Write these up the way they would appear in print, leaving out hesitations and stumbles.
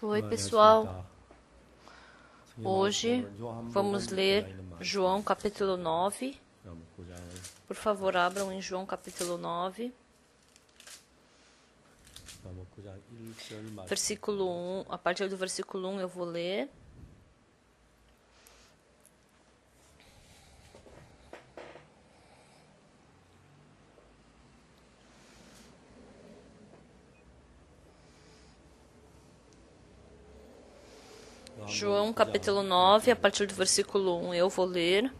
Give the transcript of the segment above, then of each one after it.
Oi, pessoal. Hoje vamos ler João capítulo 9. Por favor, abram em João capítulo 9. Versículo 1, a partir do versículo 1 eu vou ler. João capítulo 9, a partir do versículo 1 eu vou ler.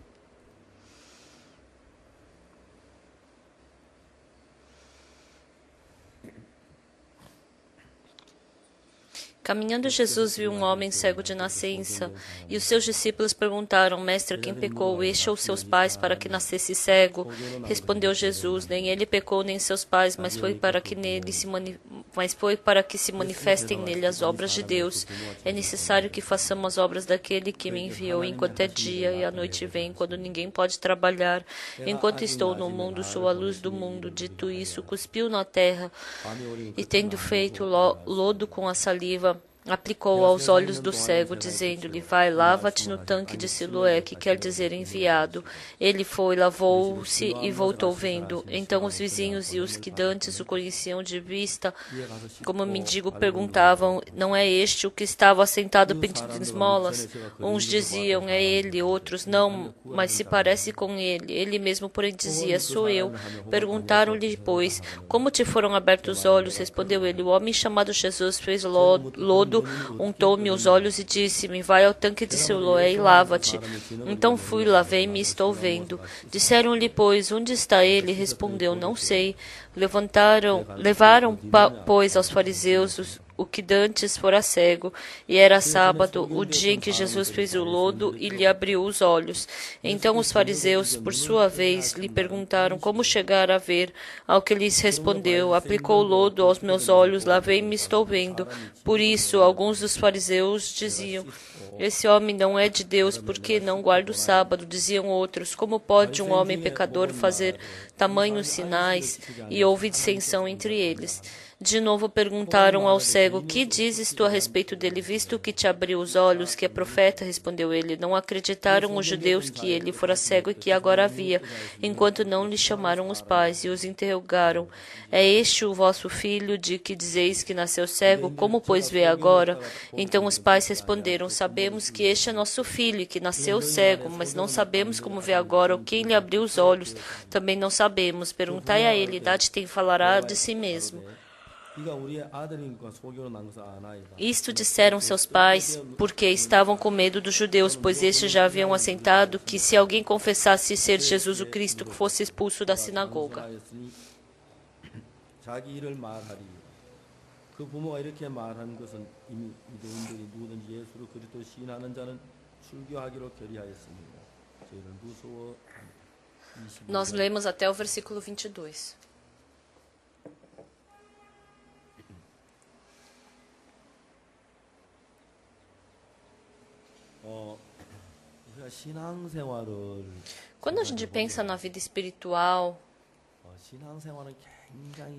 Caminhando, Jesus viu um homem cego de nascença, e os seus discípulos perguntaram: Mestre, quem pecou, este ou seus pais, para que nascesse cego? Respondeu Jesus: Nem ele pecou, nem seus pais, mas foi para que se manifestem nele as obras de Deus. É necessário que façamos as obras daquele que me enviou enquanto é dia, e a noite vem, quando ninguém pode trabalhar. Enquanto estou no mundo, sou a luz do mundo. Dito isso, cuspiu na terra, e tendo feito lodo com a saliva, aplicou aos olhos do cego, dizendo-lhe: Vai, lava-te no tanque de Siloé, que quer dizer enviado. Ele foi, lavou-se e voltou vendo. Então os vizinhos e os que dantes o conheciam de vista, como mendigo, perguntavam: Não é este o que estava assentado pedindo esmolas? Uns diziam: É ele, outros: Não, mas se parece com ele. Ele mesmo, porém, dizia: Sou eu. Perguntaram-lhe, pois: Como te foram abertos os olhos? Respondeu ele: O homem chamado Jesus fez lodo, untou-me os olhos e disse-me: Vai ao tanque de Siloé e lava-te. Então fui, lavei-me e estou vendo. Disseram-lhe, pois: Onde está ele? Respondeu: Não sei. Levaram, pois, aos fariseus o que dantes fora cego, e era sábado, o dia em que Jesus fez o lodo e lhe abriu os olhos. Então os fariseus, por sua vez, lhe perguntaram como chegar a ver. Ao que lhes respondeu: Aplicou lodo aos meus olhos, lavei-me e estou vendo. Por isso, alguns dos fariseus diziam: Esse homem não é de Deus, porque não guarda o sábado. Diziam outros: Como pode um homem pecador fazer tamanhos sinais? E houve dissensão entre eles. De novo perguntaram ao cego: Que dizes tu a respeito dele, visto que te abriu os olhos, que é profeta? Respondeu ele. Não acreditaram os judeus que ele fora cego e que agora via, enquanto não lhe chamaram os pais, e os interrogaram: É este o vosso filho, de que dizeis que nasceu cego? Como, pois, vê agora? Então os pais responderam: Sabemos que este é nosso filho, e que nasceu cego, mas não sabemos como vê agora, ou quem lhe abriu os olhos. Também não sabemos. Perguntai a ele, idade tem, falará de si mesmo. Isto disseram seus pais, porque estavam com medo dos judeus, pois estes já haviam assentado que, se alguém confessasse ser Jesus o Cristo, fosse expulso da sinagoga. Nós lemos até o versículo 22. Quando a gente pensa na vida espiritual,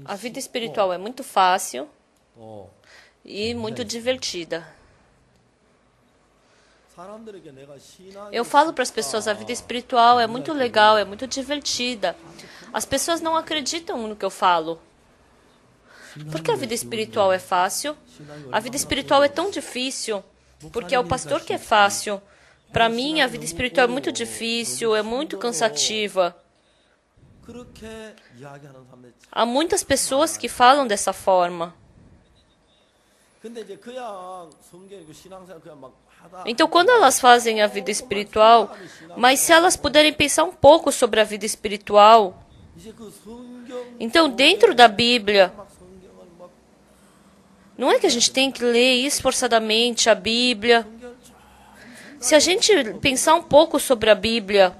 a vida espiritual é muito fácil e muito divertida. Eu falo para as pessoas: a vida espiritual é muito legal, é muito divertida. As pessoas não acreditam no que eu falo. Porque a vida espiritual é fácil? A vida espiritual é tão difícil. Porque é o pastor que é fácil. Para mim, a vida espiritual é muito difícil, é muito cansativa. Há muitas pessoas que falam dessa forma. Então, quando elas fazem a vida espiritual, mas se elas puderem pensar um pouco sobre a vida espiritual, então, dentro da Bíblia, não é que a gente tem que ler esforçadamente a Bíblia. Se a gente pensar um pouco sobre a Bíblia,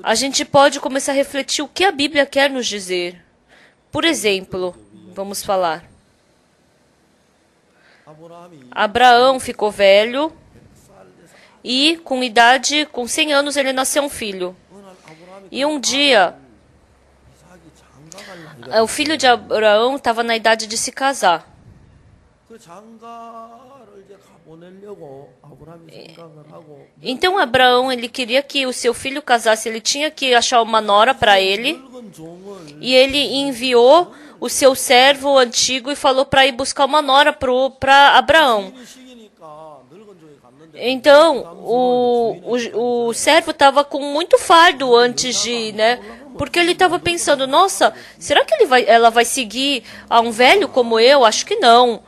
a gente pode começar a refletir o que a Bíblia quer nos dizer. Por exemplo, vamos falar: Abraão ficou velho e, com 100 anos, ele nasceu um filho. E um dia, O filho de Abraão estava na idade de se casar. Então Abraão, ele queria que o seu filho casasse, ele tinha que achar uma nora para ele. E ele enviou o seu servo antigo e falou para ir buscar uma nora para Abraão. Então, o servo estava com muito fardo antes de ir, né? Porque ele estava pensando, nossa, será que ela vai seguir a um velho como eu? Acho que não.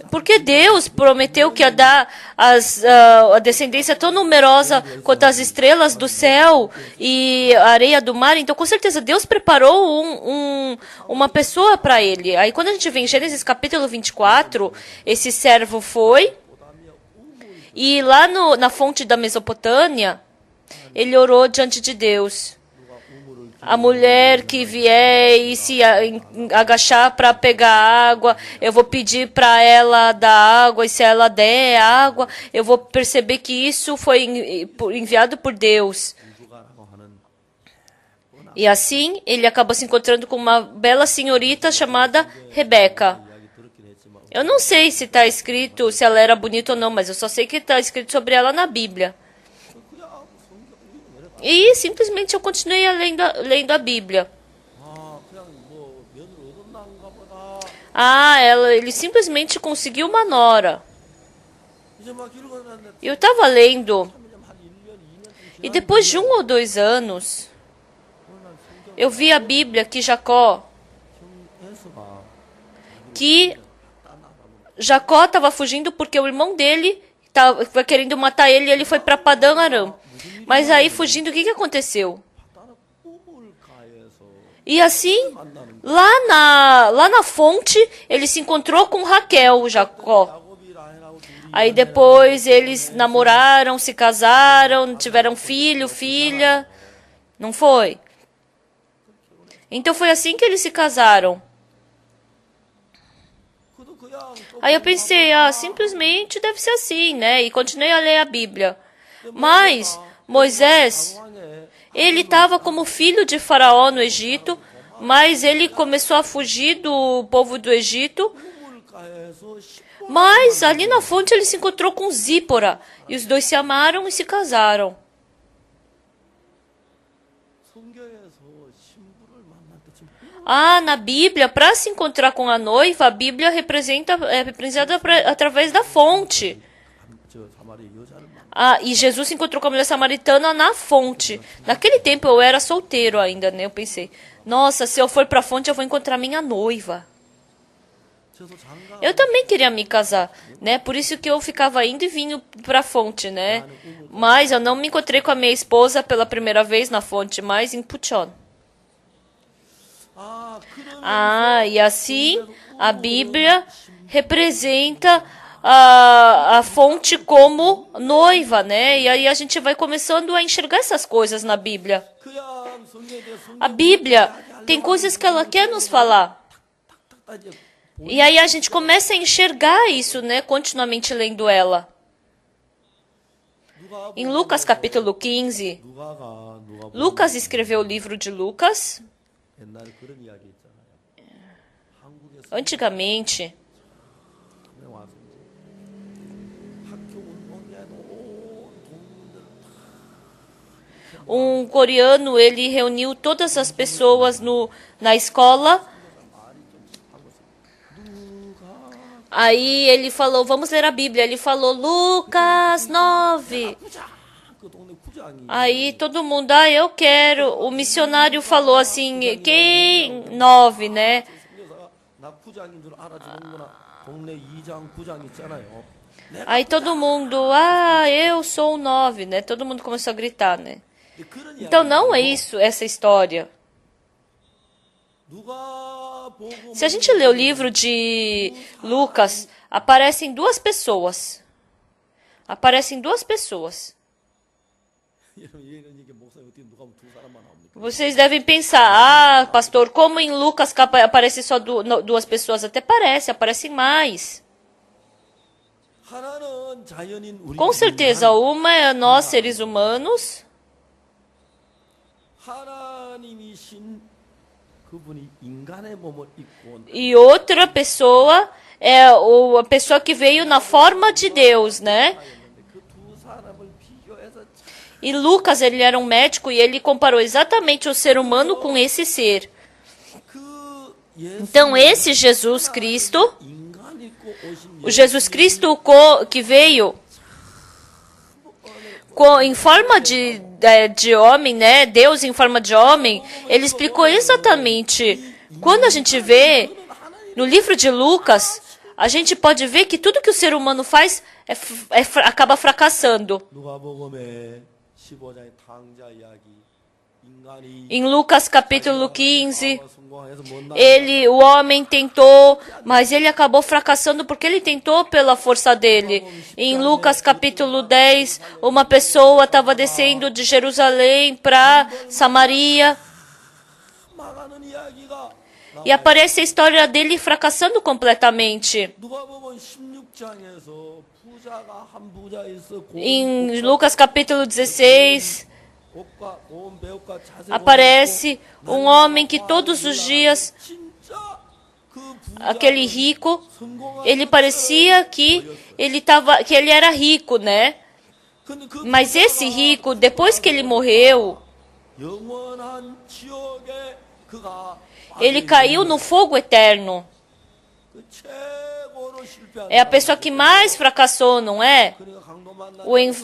Porque Deus prometeu que ia dar a descendência tão numerosa quanto as estrelas do céu e a areia do mar. Então, com certeza, Deus preparou uma pessoa para ele. Aí, quando a gente vê em Gênesis capítulo 24, esse servo foi e lá na fonte da Mesopotâmia, ele orou diante de Deus. A mulher que vier e se agachar para pegar água, eu vou pedir para ela dar água, e se ela der água, eu vou perceber que isso foi enviado por Deus. E assim, ele acabou se encontrando com uma bela senhorita chamada Rebeca. Eu não sei se está escrito, se ela era bonita ou não, mas eu só sei que está escrito sobre ela na Bíblia. E simplesmente eu continuei lendo a Bíblia. Ele simplesmente conseguiu uma nora. Eu estava lendo. E depois de 1 ou 2 anos, eu vi a Bíblia que Jacó estava fugindo porque o irmão dele estava querendo matar ele e ele foi para Padã Aram. Mas aí, fugindo, o que aconteceu? E assim, lá na fonte, ele se encontrou com Raquel, Jacó. Aí depois eles namoraram, se casaram, tiveram filho, filha. Não foi? Então foi assim que eles se casaram. Aí eu pensei, simplesmente deve ser assim, né? E continuei a ler a Bíblia. Mas Moisés, ele estava como filho de Faraó no Egito, mas ele começou a fugir do povo do Egito. Mas ali na fonte ele se encontrou com Zípora, e os dois se amaram e se casaram. Na Bíblia, para se encontrar com a noiva, a Bíblia é representada através da fonte. E Jesus se encontrou com a mulher samaritana na fonte. Naquele tempo eu era solteiro ainda, né? Eu pensei, nossa, se eu for para a fonte eu vou encontrar minha noiva. Eu também queria me casar, né? Por isso que eu ficava indo e vindo para a fonte, né? Mas eu não me encontrei com a minha esposa pela primeira vez na fonte, mas em Puchon. E assim a Bíblia representa a fonte como noiva, né? E aí a gente vai começando a enxergar essas coisas na Bíblia. A Bíblia tem coisas que ela quer nos falar. E aí a gente começa a enxergar isso, né? Continuamente lendo ela. Em Lucas capítulo 15, Lucas escreveu o livro de Lucas. Antigamente, um coreano, ele reuniu todas as pessoas na escola. Aí ele falou, vamos ler a Bíblia. Ele falou, Lucas 9. Aí todo mundo, eu quero. O missionário falou assim, quem 9, né? Aí todo mundo, eu sou o 9, né? Todo mundo começou a gritar, né? Então não é isso, essa história. Se a gente ler o livro de Lucas, aparecem duas pessoas. Vocês devem pensar, pastor, como em Lucas aparece só duas pessoas? Até aparecem mais. Com certeza, uma é nós, seres humanos. E outra pessoa é a pessoa que veio na forma de Deus, né? E Lucas, ele era um médico e ele comparou exatamente o ser humano com esse ser. Então, esse Jesus Cristo, o Jesus Cristo que veio em forma de homem, né? Deus em forma de homem, ele explicou exatamente. Quando a gente vê no livro de Lucas, a gente pode ver que tudo que o ser humano faz acaba fracassando. Em Lucas capítulo 15, o homem tentou, mas ele acabou fracassando porque ele tentou pela força dele. Em Lucas capítulo 10, uma pessoa estava descendo de Jerusalém para Samaria. E aparece a história dele fracassando completamente. Em Lucas capítulo 16, aparece um homem que todos os dias, aquele rico, ele parecia que ele era rico, né? Mas esse rico, depois que ele morreu, ele caiu no fogo eterno. É a pessoa que mais fracassou, não é?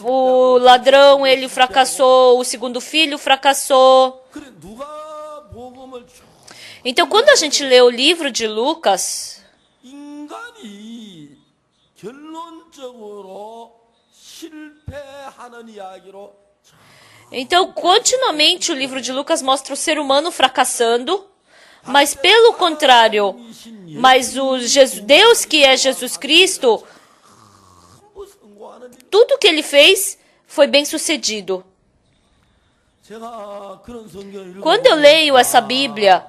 O ladrão, ele fracassou, o segundo filho fracassou. Então, quando a gente lê o livro de Lucas, então, continuamente o livro de Lucas mostra o ser humano fracassando, mas pelo contrário, Deus que é Jesus Cristo, tudo que ele fez foi bem sucedido. Quando eu leio essa Bíblia,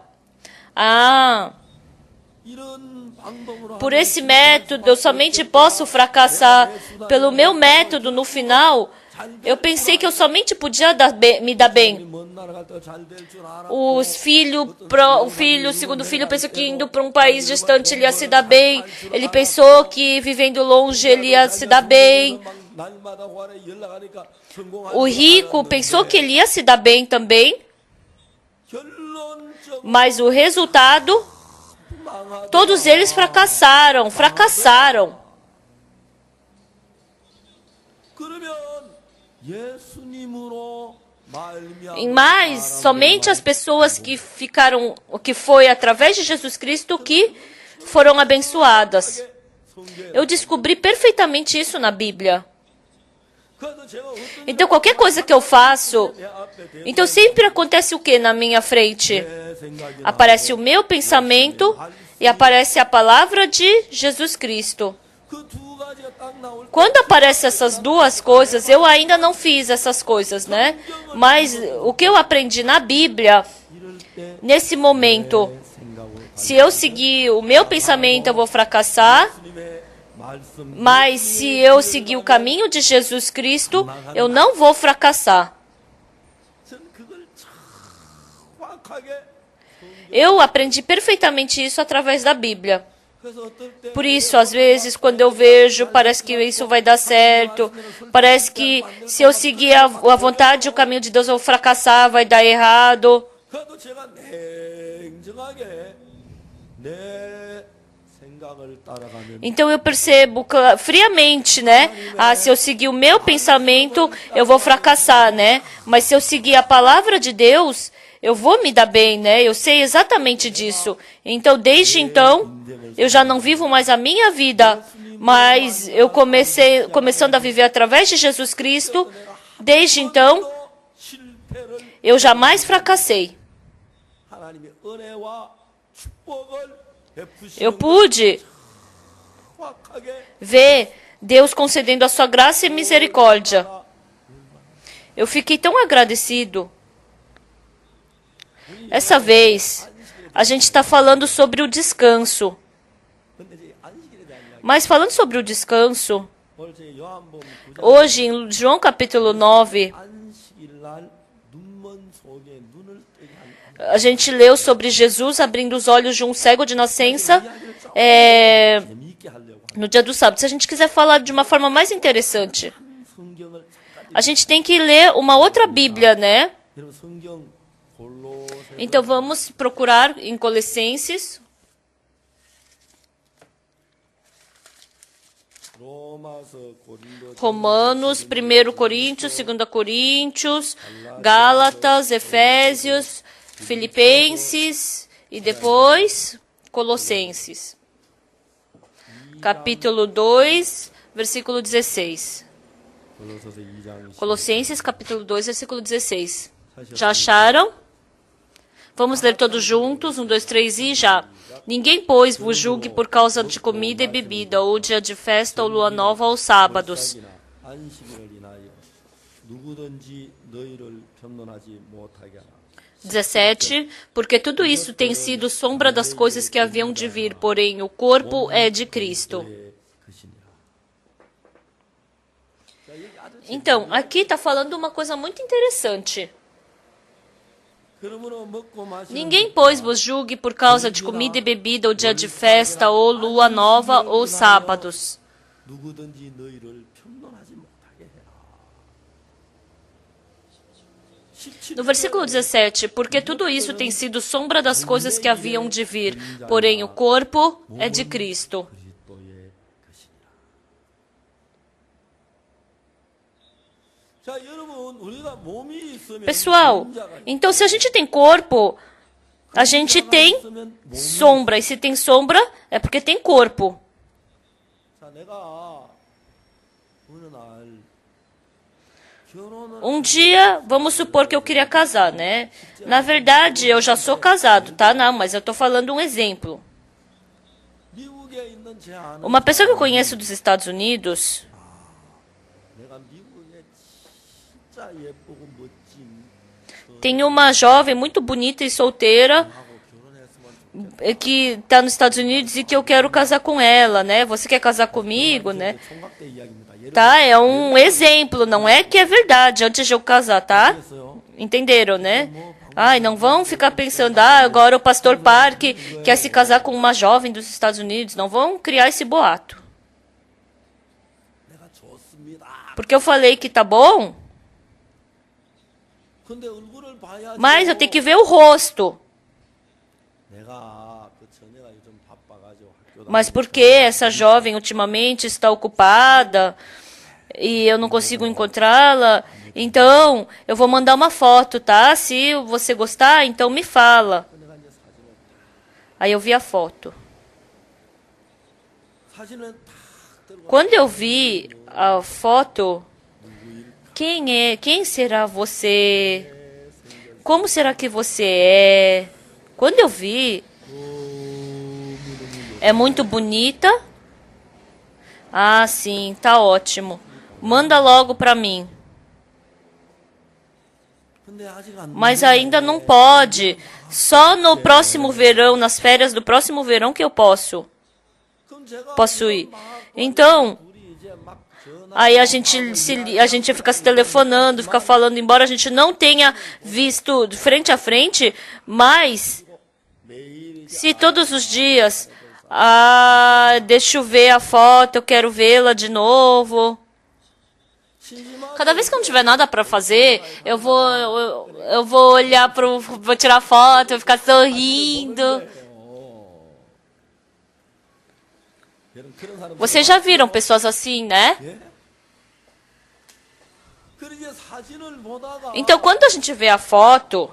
por esse método eu somente posso fracassar. Pelo meu método, no final, eu pensei que eu somente podia me dar bem. O segundo filho pensou que indo para um país distante ele ia se dar bem. Ele pensou que vivendo longe ele ia se dar bem. O rico pensou que ele ia se dar bem também. Mas o resultado, todos eles fracassaram. Mas somente as pessoas que foi através de Jesus Cristo que foram abençoadas. Eu descobri perfeitamente isso na Bíblia. Então qualquer coisa que eu faço, então sempre acontece o que na minha frente? Aparece o meu pensamento e aparece a palavra de Jesus Cristo. Quando aparecem essas duas coisas, eu ainda não fiz essas coisas, né? Mas o que eu aprendi na Bíblia, nesse momento, se eu seguir o meu pensamento, eu vou fracassar. Mas se eu seguir o caminho de Jesus Cristo, eu não vou fracassar. Eu aprendi perfeitamente isso através da Bíblia. Por isso, às vezes, quando eu vejo, parece que isso vai dar certo. Parece que se eu seguir a vontade e o caminho de Deus, eu vou fracassar, vai dar errado. Então eu percebo friamente, né? Se eu seguir o meu pensamento, eu vou fracassar, né? Mas se eu seguir a palavra de Deus, eu vou me dar bem, né? Eu sei exatamente disso. Então, desde então, eu já não vivo mais a minha vida, mas eu começando a viver através de Jesus Cristo. Desde então, eu jamais fracassei. Eu pude ver Deus concedendo a sua graça e misericórdia. Eu fiquei tão agradecido. Essa vez, a gente está falando sobre o descanso. Mas falando sobre o descanso, hoje em João capítulo 9, A gente leu sobre Jesus abrindo os olhos de um cego de nascença no dia do sábado. Se a gente quiser falar de uma forma mais interessante, a gente tem que ler uma outra Bíblia, né? Então vamos procurar em Colossenses. Romanos, 1 Coríntios, 2 Coríntios, Gálatas, Efésios, Filipenses e depois Colossenses. Capítulo 2, versículo 16. Colossenses, capítulo 2, versículo 16. Já acharam? Vamos ler todos juntos. 1, 2, 3 e já. Ninguém, pois, vos julgue por causa de comida e bebida, ou dia de festa, ou lua nova, ou sábados. 17. Porque tudo isso tem sido sombra das coisas que haviam de vir, porém o corpo é de Cristo. Então, aqui está falando uma coisa muito interessante. Ninguém, pois, vos julgue por causa de comida e bebida, ou dia de festa, ou lua nova, ou sábados. No versículo 17, porque tudo isso tem sido sombra das coisas que haviam de vir, porém o corpo é de Cristo. Pessoal, então se a gente tem corpo, a gente tem sombra. E se tem sombra, é porque tem corpo. Um dia, vamos supor que eu queria casar, né? Na verdade, eu já sou casado, tá? Não, mas eu tô falando um exemplo. Uma pessoa que eu conheço dos Estados Unidos, tem uma jovem muito bonita e solteira que está nos Estados Unidos e que eu quero casar com ela, né? Você quer casar comigo, né? Tá? É um exemplo, não é que é verdade antes de eu casar, tá? Entenderam, né? Ai, não vão ficar pensando, agora o pastor Park quer se casar com uma jovem dos Estados Unidos. Não vão criar esse boato. Porque eu falei que tá bom, mas eu tenho que ver o rosto. Mas porque essa jovem ultimamente está ocupada e eu não consigo encontrá-la, então eu vou mandar uma foto, tá? Se você gostar, então me fala. Aí eu vi a foto. Quando eu vi a foto, quem será você? Como será que você é? Quando eu vi, é muito bonita. Ah, sim, tá ótimo. Manda logo pra mim. Mas ainda não pode. Só no próximo verão, nas férias do próximo verão que eu posso ir. Então, aí a gente fica se telefonando, fica falando, embora a gente não tenha visto de frente a frente, mas se todos os dias, deixa eu ver a foto, eu quero vê-la de novo. Cada vez que eu não tiver nada para fazer, eu vou olhar vou tirar foto, vou ficar sorrindo. Vocês já viram pessoas assim, né? Então, quando a gente vê a foto,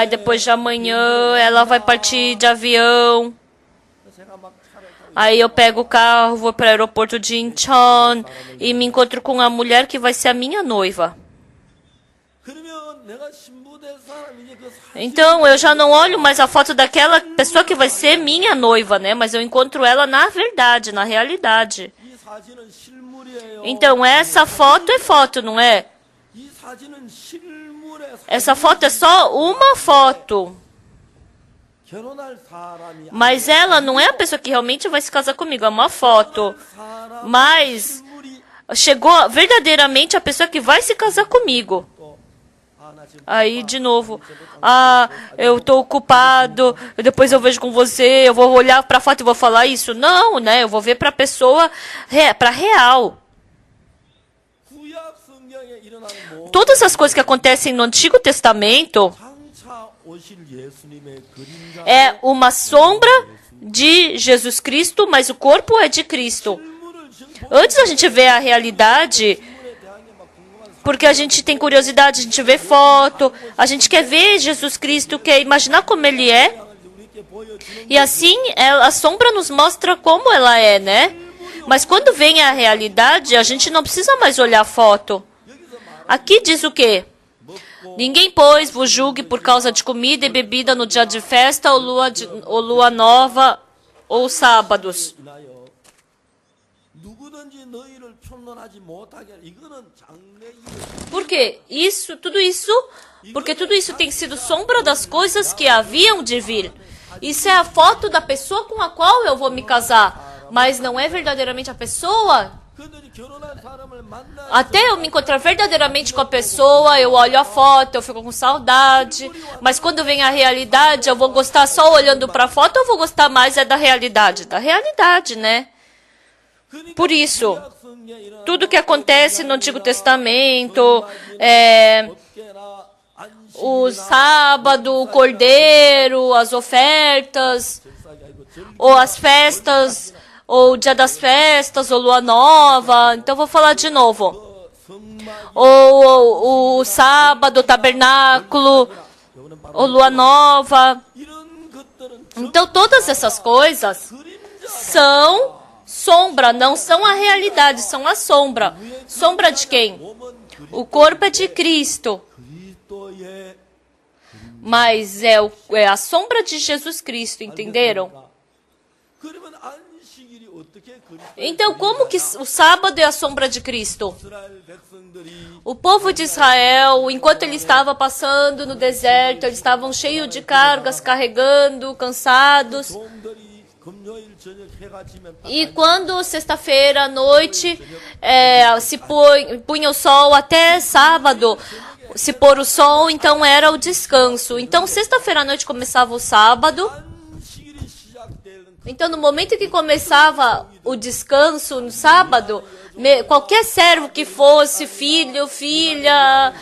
depois de amanhã ela vai partir de avião. Aí eu pego o carro, vou para o aeroporto de Incheon e me encontro com a mulher que vai ser a minha noiva. Então, eu já não olho mais a foto daquela pessoa que vai ser minha noiva, né? Mas eu encontro ela na verdade, na realidade. Então, essa foto é foto, não é? Essa foto é só uma foto. Mas ela não é a pessoa que realmente vai se casar comigo, é uma foto. Mas chegou verdadeiramente a pessoa que vai se casar comigo. Aí, de novo, eu estou ocupado, depois eu vejo com você, eu vou olhar para a foto e vou falar isso. Não, né? Eu vou ver para a pessoa, para real. Todas as coisas que acontecem no Antigo Testamento é uma sombra de Jesus Cristo, mas o corpo é de Cristo. Antes a gente vê a realidade, porque a gente tem curiosidade, a gente vê foto, a gente quer ver Jesus Cristo, quer imaginar como Ele é. E assim, a sombra nos mostra como ela é, né? Mas quando vem a realidade, a gente não precisa mais olhar a foto. Aqui diz o quê? Ninguém, pois, vos julgue por causa de comida e bebida no dia de festa, ou lua nova, ou sábados. Por quê? Porque tudo isso tem sido sombra das coisas que haviam de vir. Isso é a foto da pessoa com a qual eu vou me casar, mas não é verdadeiramente a pessoa. Até eu me encontrar verdadeiramente com a pessoa, eu olho a foto, eu fico com saudade, mas quando vem a realidade, eu vou gostar só olhando para a foto ou eu vou gostar mais da realidade? Da realidade, né? Por isso, tudo que acontece no Antigo Testamento, o sábado, o cordeiro, as ofertas, ou as festas, ou o dia das festas, ou lua nova. Então, vou falar de novo. Ou o sábado, o tabernáculo, ou lua nova. Então, todas essas coisas são sombra, não são a realidade, são a sombra. Sombra de quem? O corpo é de Cristo. Mas é a sombra de Jesus Cristo, entenderam? Então, como que o sábado é a sombra de Cristo? O povo de Israel, enquanto ele estava passando no deserto, eles estavam cheios de cargas, carregando, cansados. E quando sexta-feira à noite se punha o sol até sábado, se pôr o sol, então era o descanso. Então, sexta-feira à noite começava o sábado. Então, no momento que começava o descanso, no sábado, qualquer servo que fosse, filho, filha,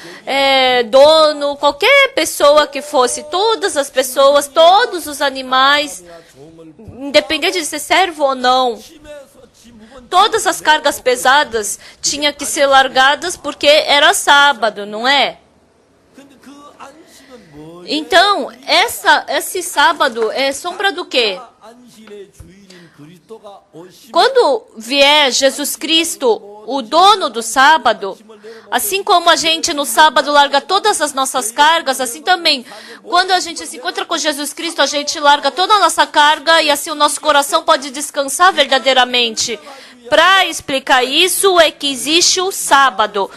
dono, qualquer pessoa que fosse, todas as pessoas, todos os animais, independente de ser servo ou não, todas as cargas pesadas tinham que ser largadas porque era sábado, não é? Então, esse sábado é sombra do quê? Quando vier Jesus Cristo, o dono do sábado, assim como a gente no sábado larga todas as nossas cargas, assim também, quando a gente se encontra com Jesus Cristo, a gente larga toda a nossa carga e assim o nosso coração pode descansar verdadeiramente. Para explicar isso é que existe o sábado.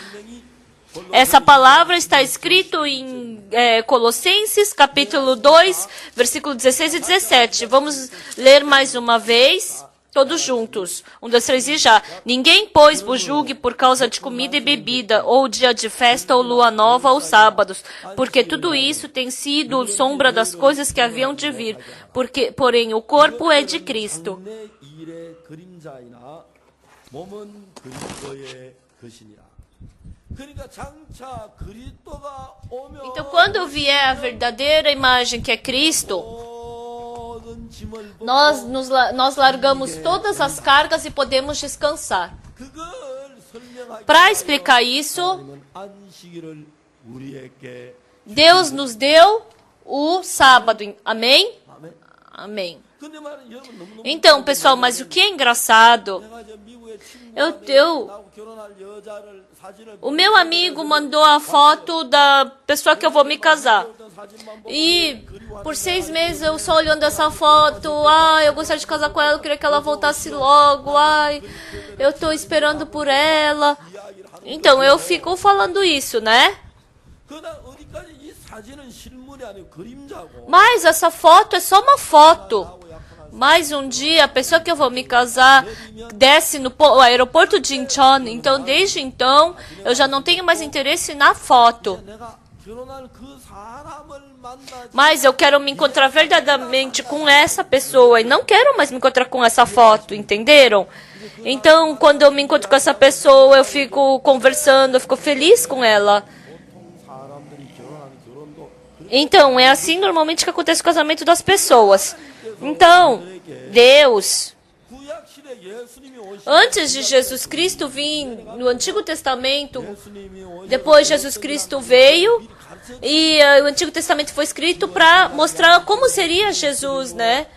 Essa palavra está escrito em Colossenses, capítulo 2, versículo 16 e 17. Vamos ler mais uma vez, todos juntos. 1, 2, 3 e já. Ninguém, pois, vos julgue por causa de comida e bebida, ou dia de festa, ou lua nova, ou sábados, porque tudo isso tem sido sombra das coisas que haviam de vir. Porém, o corpo é de Cristo. Então, quando vier a verdadeira imagem que é Cristo, nós largamos todas as cargas e podemos descansar. Para explicar isso, Deus nos deu o sábado. Amém? Amém. Então, pessoal, mas o que é engraçado, o meu amigo mandou a foto da pessoa que eu vou me casar. E por 6 meses eu só olhando essa foto, eu gostaria de casar com ela, eu queria que ela voltasse logo, eu estou esperando por ela. Então, eu fico falando isso, né? Mas essa foto é só uma foto. Mas um dia, a pessoa que eu vou me casar desce no aeroporto de Incheon. Então, desde então, eu já não tenho mais interesse na foto. Mas eu quero me encontrar verdadeiramente com essa pessoa e não quero mais me encontrar com essa foto, entenderam? Então, quando eu me encontro com essa pessoa, eu fico conversando, eu fico feliz com ela. Então, é assim normalmente que acontece o casamento das pessoas. Então, Deus, antes de Jesus Cristo vir no Antigo Testamento, depois Jesus Cristo veio e o Antigo Testamento foi escrito para mostrar como seria Jesus, né?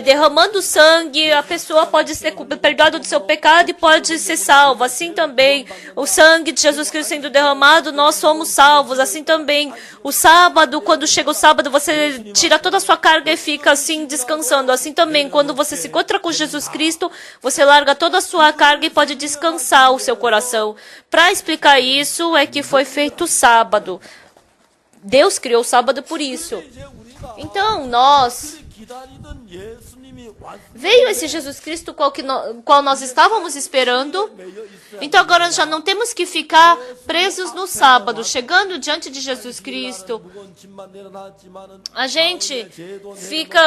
Derramando sangue, a pessoa pode ser perdoada do seu pecado e pode ser salva. Assim também, o sangue de Jesus Cristo sendo derramado, nós somos salvos. Assim também, o sábado, quando chega o sábado, você tira toda a sua carga e fica assim descansando. Assim também, quando você se encontra com Jesus Cristo, você larga toda a sua carga e pode descansar o seu coração. Para explicar isso, é que foi feito o sábado. Deus criou o sábado por isso. Então, veio esse Jesus Cristo qual nós estávamos esperando. Então, agora já não temos que ficar presos no sábado. Chegando diante de Jesus Cristo, a gente fica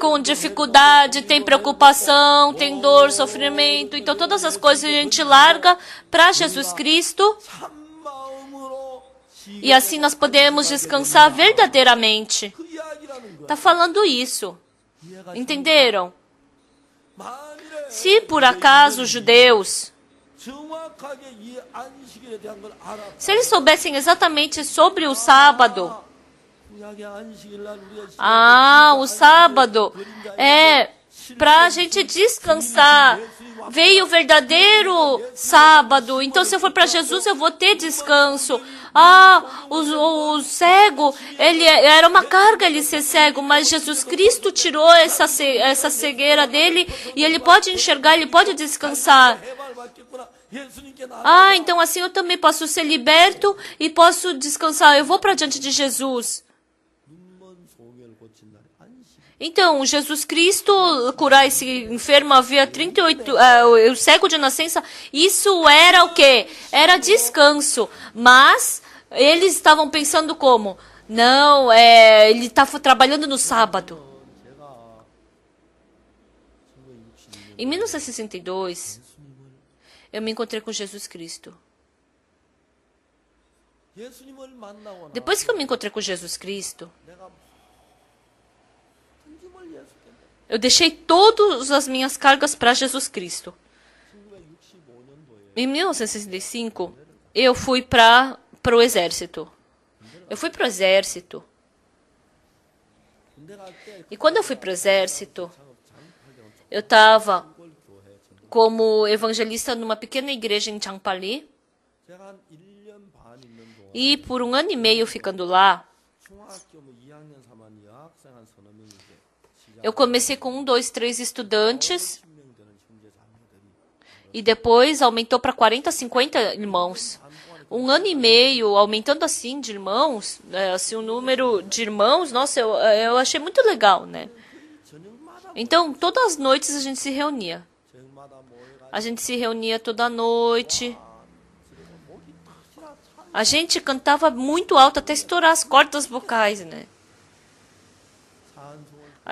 com dificuldade, tem preocupação, tem dor, sofrimento. Então, todas as coisas a gente larga para Jesus Cristo. E assim nós podemos descansar verdadeiramente. Está falando isso. Entenderam? Se por acaso os judeus, se eles soubessem exatamente sobre o sábado, o sábado é para a gente descansar. Veio o verdadeiro sábado. Então, se eu for para Jesus, eu vou ter descanso. O cego, ele era uma carga ele ser cego, mas Jesus Cristo tirou essa cegueira dele e ele pode enxergar, ele pode descansar. Então assim eu também posso ser liberto e posso descansar. Eu vou para diante de Jesus. Então, Jesus Cristo curar esse enfermo, havia 38, o cego de nascença, isso era o quê? Era descanso. Mas eles estavam pensando como? Não, ele está trabalhando no sábado. Em 1962, eu me encontrei com Jesus Cristo. Depois que eu me encontrei com Jesus Cristo, eu deixei todas as minhas cargas para Jesus Cristo. Em 1965, eu fui para o exército. Eu fui para o exército. E quando eu fui para o exército, eu estava como evangelista numa pequena igreja em Changpali. E por 1 ano e meio ficando lá, eu comecei com 1, 2, 3 estudantes e depois aumentou para 40, 50 irmãos. 1 ano e meio, aumentando assim de irmãos, assim, o número de irmãos, nossa, eu achei muito legal, né? Então, todas as noites a gente se reunia. A gente se reunia toda noite. A gente cantava muito alto até estourar as cordas vocais, né?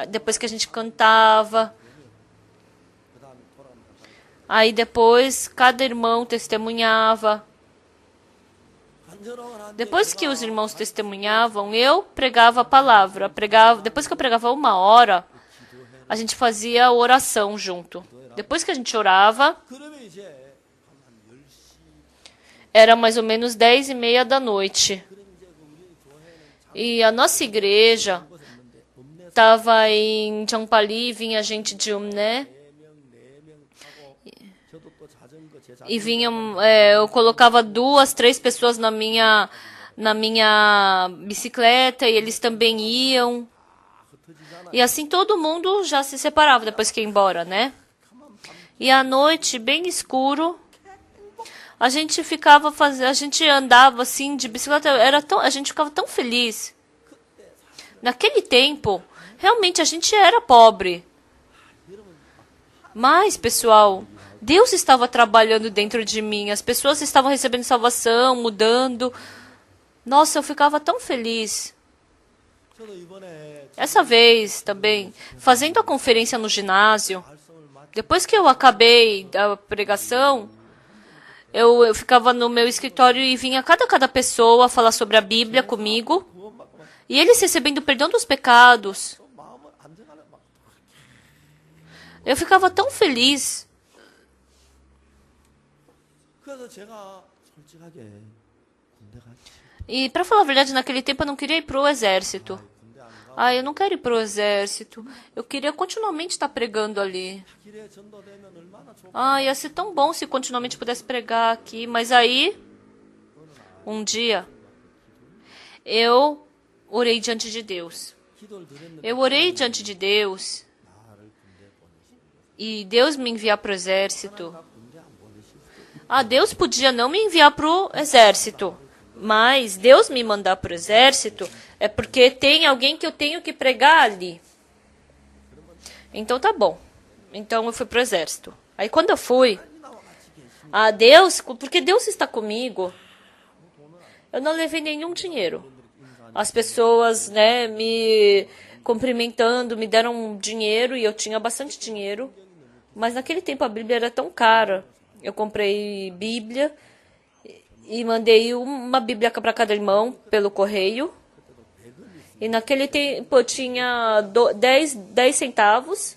Depois que a gente cantava, aí depois cada irmão testemunhava. Depois que os irmãos testemunhavam, eu pregava a palavra. Depois que eu pregava 1 hora, a gente fazia oração junto. Depois que a gente orava, era mais ou menos 10:30 da noite. E a nossa igreja estava em Changpali, vinha gente de Umné. E vinham, eu colocava 2, 3 pessoas na minha bicicleta e eles também iam. E assim todo mundo já se separava depois que ia embora, né? E à noite, bem escuro, a gente andava assim de bicicleta, a gente ficava tão feliz. Naquele tempo, realmente a gente era pobre. Mas, pessoal, Deus estava trabalhando dentro de mim. As pessoas estavam recebendo salvação, mudando. Nossa, eu ficava tão feliz. Essa vez também, fazendo a conferência no ginásio, depois que eu acabei a pregação, eu ficava no meu escritório e vinha cada pessoa falar sobre a Bíblia comigo. E eles recebendo perdão dos pecados. Eu ficava tão feliz. E, para falar a verdade, naquele tempo eu não queria ir para o exército. Eu não quero ir para o exército. Eu queria continuamente estar pregando ali. Ia ser tão bom se continuamente pudesse pregar aqui. Mas aí, um dia, eu orei diante de Deus. Eu orei diante de Deus. E Deus me enviar para o exército. Deus podia não me enviar para o exército. Mas Deus me mandar para o exército é porque tem alguém que eu tenho que pregar ali. Então tá bom. Então eu fui para o exército. Aí quando eu fui, porque Deus está comigo, eu não levei nenhum dinheiro. As pessoas, né, me cumprimentando, me deram dinheiro e eu tinha bastante dinheiro. Mas naquele tempo a Bíblia era tão cara. Eu comprei Bíblia e mandei uma Bíblia para cada irmão pelo correio. E naquele tempo eu tinha 10 centavos.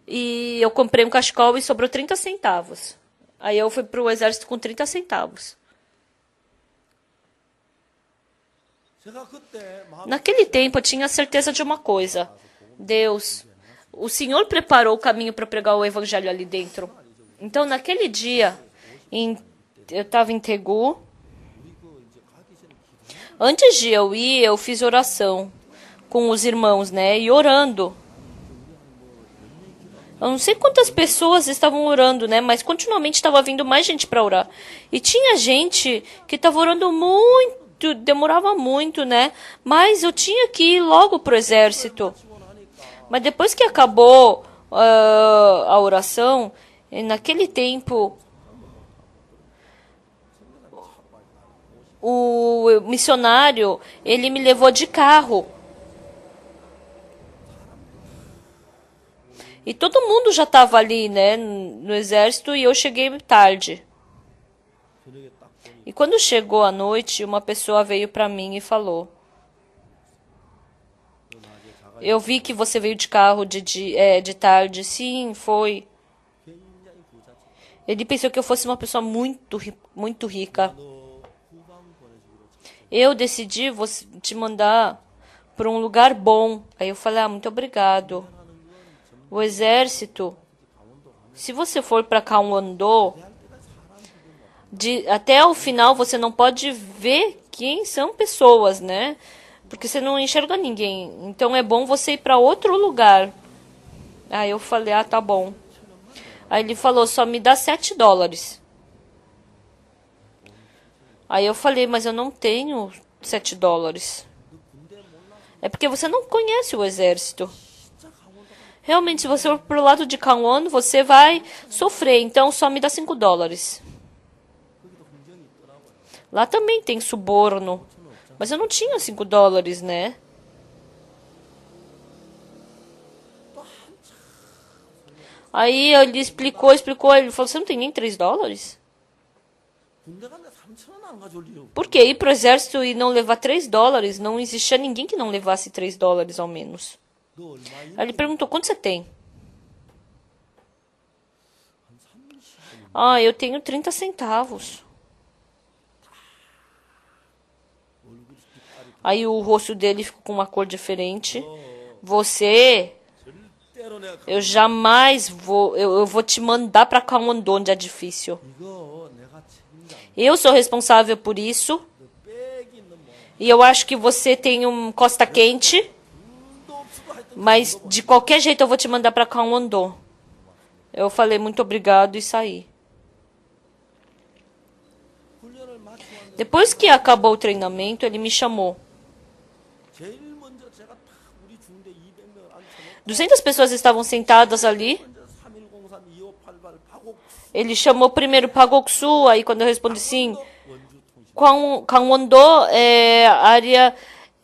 E eu comprei um cachecol e sobrou 30 centavos. Aí eu fui para o exército com 30 centavos. Naquele tempo eu tinha certeza de uma coisa. Deus, o Senhor preparou o caminho para pregar o evangelho ali dentro. Então, naquele dia, eu estava em Tegu. Antes de eu ir, eu fiz oração com os irmãos, né? E orando. Eu não sei quantas pessoas estavam orando, né? Mas continuamente estava vindo mais gente para orar. E tinha gente que estava orando muito, demorava muito, né? Mas eu tinha que ir logo pro exército. Mas depois que acabou a oração, naquele tempo, o missionário, ele me levou de carro. E todo mundo já estava ali, né, no exército, e eu cheguei tarde. E quando chegou a noite, uma pessoa veio para mim e falou: eu vi que você veio de carro de tarde. Sim, foi. Ele pensou que eu fosse uma pessoa muito rica. Eu decidi te mandar para um lugar bom. Aí eu falei: muito obrigado. O exército, se você for para Gangwon-do, até o final você não pode ver quem são pessoas, né? Porque você não enxerga ninguém. Então é bom você ir para outro lugar. Aí eu falei: tá bom. Aí ele falou: só me dá $7. Aí eu falei: mas eu não tenho $7. É porque você não conhece o exército. Realmente, se você for pro lado de Gangwon, você vai sofrer. Então só me dá $5. Lá também tem suborno. Mas eu não tinha $5, né? Aí ele explicou. Ele falou: você não tem nem $3? Por que ir pro exército e não levar $3? Não existia ninguém que não levasse $3 ao menos. Aí ele perguntou: quanto você tem? Eu tenho 30 centavos. Aí o rosto dele ficou com uma cor diferente. Eu jamais vou... Eu vou te mandar para Gangwon-do, onde é difícil. Eu sou responsável por isso. E eu acho que você tem costa quente. Mas de qualquer jeito eu vou te mandar para Gangwon-do. Eu falei: muito obrigado e saí. Depois que acabou o treinamento, ele me chamou. 200 pessoas estavam sentadas ali. Ele chamou primeiro Pagoksu, aí quando eu respondi sim, Gangwon-do é área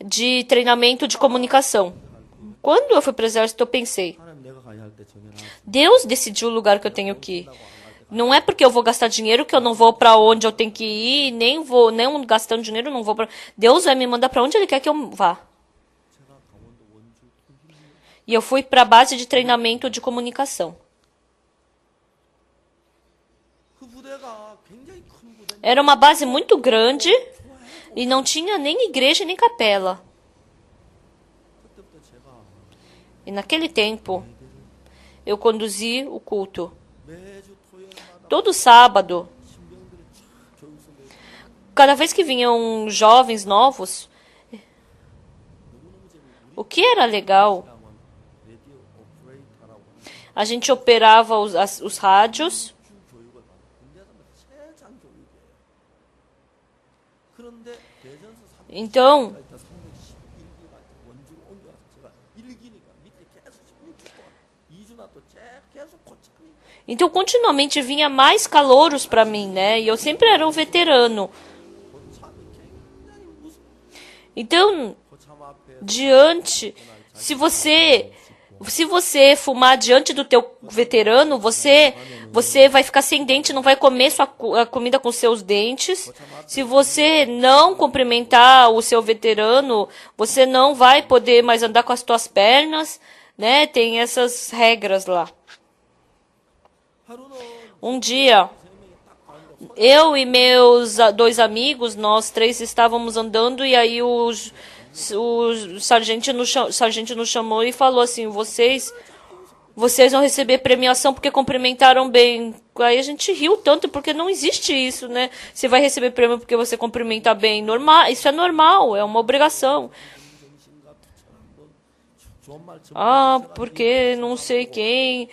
de treinamento de comunicação. Quando eu fui para o exército, eu pensei, Deus decidiu o lugar que eu tenho que ir. Não é porque eu vou gastar dinheiro que eu não vou para onde eu tenho que ir, nem gastando dinheiro, não vou para. Deus vai me mandar para onde Ele quer que eu vá. E eu fui para a base de treinamento de comunicação. Era uma base muito grande e não tinha nem igreja nem capela. E naquele tempo, eu conduzi o culto. Todo sábado, cada vez que vinham jovens novos, o que era legal, a gente operava os rádios. Então continuamente vinha mais calouros para mim, né? E eu sempre era um veterano. Então, se você fumar diante do teu veterano, você vai ficar sem dente, não vai comer a comida com seus dentes. Se você não cumprimentar o seu veterano, você não vai poder mais andar com as tuas pernas, né? Tem essas regras lá. Um dia, eu e meus 2 amigos, nós 3 estávamos andando e aí o sargento nos chamou e falou assim, vocês vão receber premiação porque cumprimentaram bem. Aí a gente riu tanto porque não existe isso, né? Você vai receber prêmio porque você cumprimenta bem. Normal, isso é normal, é uma obrigação. Porque não sei quem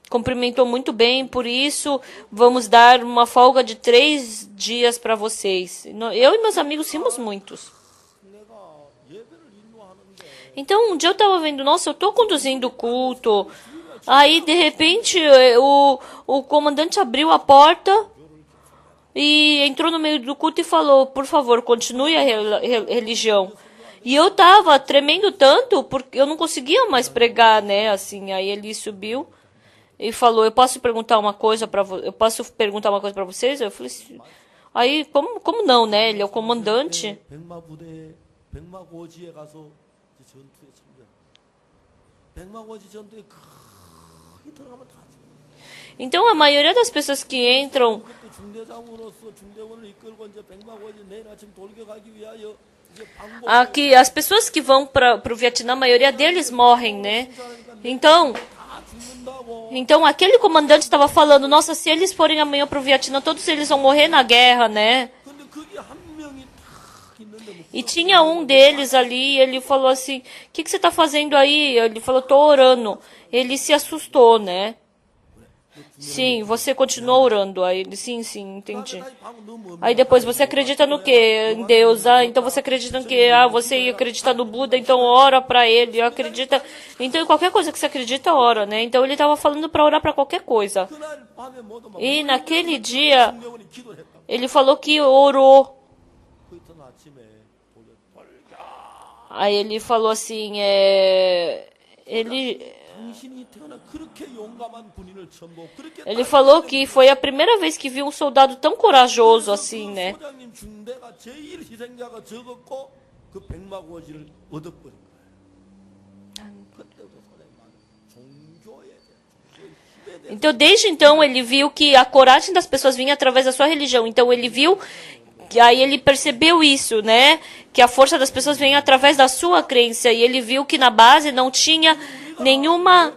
cumprimentou muito bem, por isso vamos dar uma folga de 3 dias para vocês. Eu e meus amigos rimos muitos. Então, um dia eu estava vendo, nossa, eu estou conduzindo o culto. Aí, de repente, o comandante abriu a porta e entrou no meio do culto e falou, por favor, continue a religião. E eu estava tremendo tanto, porque eu não conseguia mais pregar, né, assim. Aí ele subiu e falou, eu posso perguntar uma coisa para vocês? Eu falei assim, aí, como não, né? Ele é o comandante. Então a maioria das pessoas que entram aqui, as pessoas que vão para o Vietnã, a maioria deles morrem, né? Então aquele comandante estava falando, nossa, se eles forem amanhã para o Vietnã, todos eles vão morrer na guerra, né? E tinha um deles ali, ele falou assim, o que você está fazendo aí? Ele falou, estou orando. Ele se assustou, né? Sim, você continuou orando. Aí ele, sim, entendi. Aí depois, você acredita no quê? Em Deus. Então você acredita no quê? Você acredita no Buda, então ora para ele. Acredita. Então em qualquer coisa que você acredita, ora, né? Então ele estava falando para orar para qualquer coisa. E naquele dia, ele falou que orou. Aí ele falou assim, ele falou que foi a primeira vez que viu um soldado tão corajoso assim, né? Então, desde então, ele viu que a coragem das pessoas vinha através da sua religião. Então, ele viu, aí ele percebeu isso, né? Que a força das pessoas vem através da sua crença. E ele viu que na base não tinha nenhuma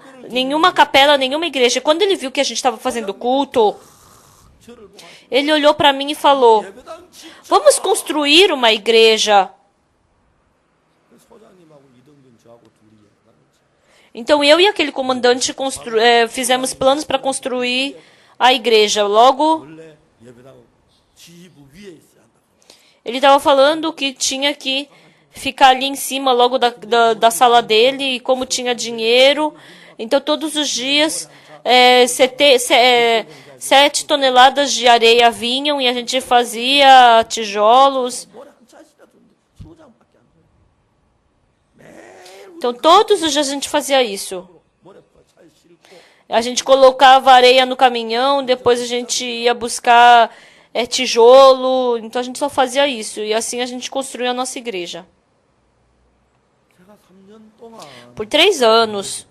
capela, nenhuma igreja. Quando ele viu que a gente estava fazendo culto, ele olhou para mim e falou, vamos construir uma igreja. Então eu e aquele comandante fizemos planos para construir a igreja. Logo, ele estava falando que tinha que ficar ali em cima logo da sala dele, e como tinha dinheiro. Então, todos os dias, 7 toneladas de areia vinham e a gente fazia tijolos. Então, todos os dias a gente fazia isso. A gente colocava areia no caminhão, depois a gente ia buscar tijolo. Então, a gente só fazia isso. E assim a gente construiu a nossa igreja. Por 3 anos,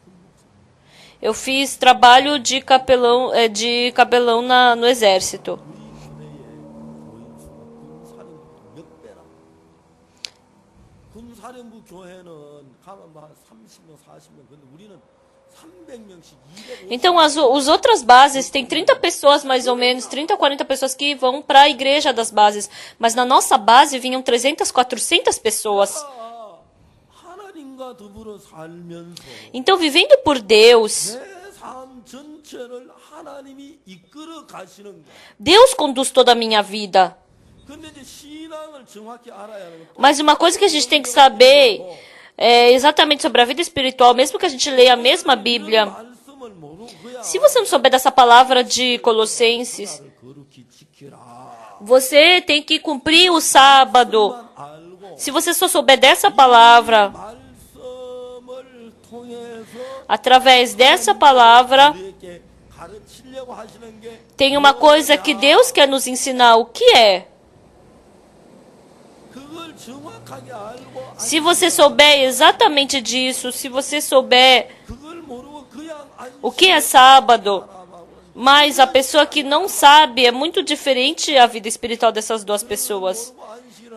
eu fiz trabalho de capelão no exército. Então, as outras bases, tem 30 pessoas mais ou menos, 30 ou 40 pessoas que vão para a igreja das bases. Mas na nossa base vinham 300, 400 pessoas. Então, vivendo por Deus, Deus conduz toda a minha vida. Mas uma coisa que a gente tem que saber exatamente sobre a vida espiritual, mesmo que a gente leia a mesma Bíblia, se você não souber dessa palavra de Colossenses, você tem que cumprir o sábado. Se você só souber dessa palavra, através dessa palavra, tem uma coisa que Deus quer nos ensinar. O que é? Se você souber exatamente disso, se você souber o que é sábado, mas a pessoa que não sabe, é muito diferente a vida espiritual dessas duas pessoas.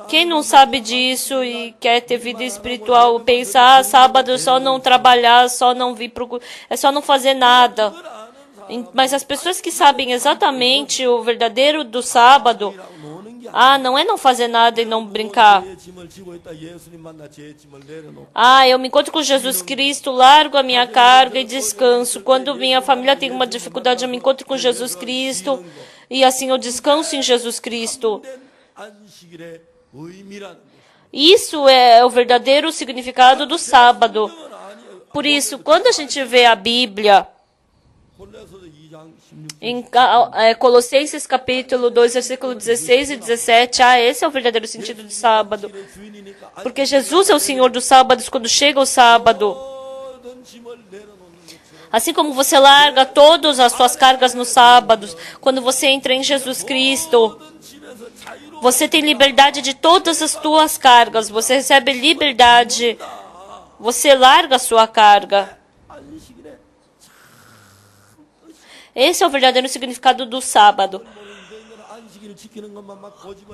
Quem não sabe disso e quer ter vida espiritual, pensa, sábado é só não trabalhar, só não vir é só não fazer nada. Mas as pessoas que sabem exatamente o verdadeiro do sábado, não é não fazer nada e não brincar. Eu me encontro com Jesus Cristo, largo a minha carga e descanso. Quando minha família tem uma dificuldade, eu me encontro com Jesus Cristo e assim eu descanso em Jesus Cristo. Isso é o verdadeiro significado do sábado. Por isso, quando a gente vê a Bíblia, em Colossenses capítulo 2, versículo 16 e 17, esse é o verdadeiro sentido de sábado. Porque Jesus é o Senhor dos sábados quando chega o sábado. Assim como você larga todas as suas cargas nos sábados, quando você entra em Jesus Cristo, você tem liberdade de todas as suas cargas, você recebe liberdade, você larga a sua carga. Esse é o verdadeiro significado do sábado.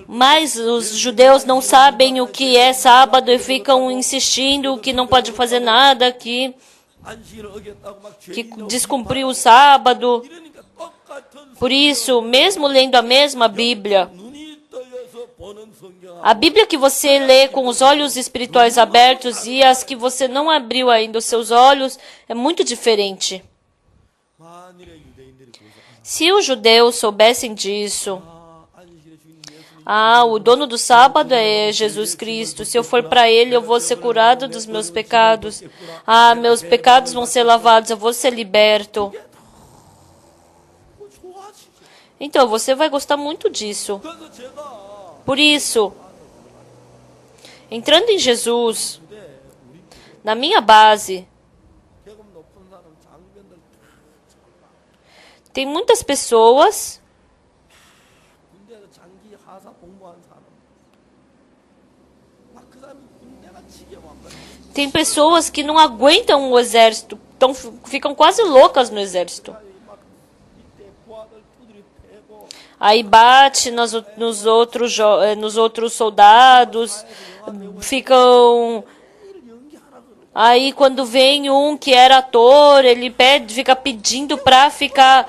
Mas os judeus não sabem o que é sábado e ficam insistindo que não pode fazer nada, que descumpriu o sábado. Por isso, mesmo lendo a mesma Bíblia, a Bíblia que você lê com os olhos espirituais abertos e as que você não abriu ainda os seus olhos, é muito diferente. Se os judeus soubessem disso, o dono do sábado é Jesus Cristo. Se eu for para Ele, eu vou ser curado dos meus pecados. Meus pecados vão ser lavados, eu vou ser liberto. Então, você vai gostar muito disso. Por isso, entrando em Jesus, na minha base, tem muitas pessoas que não aguentam o exército, ficam quase loucas no exército. Aí bate nos outros soldados, ficam... Aí quando vem um que era ator, ele fica pedindo para ficar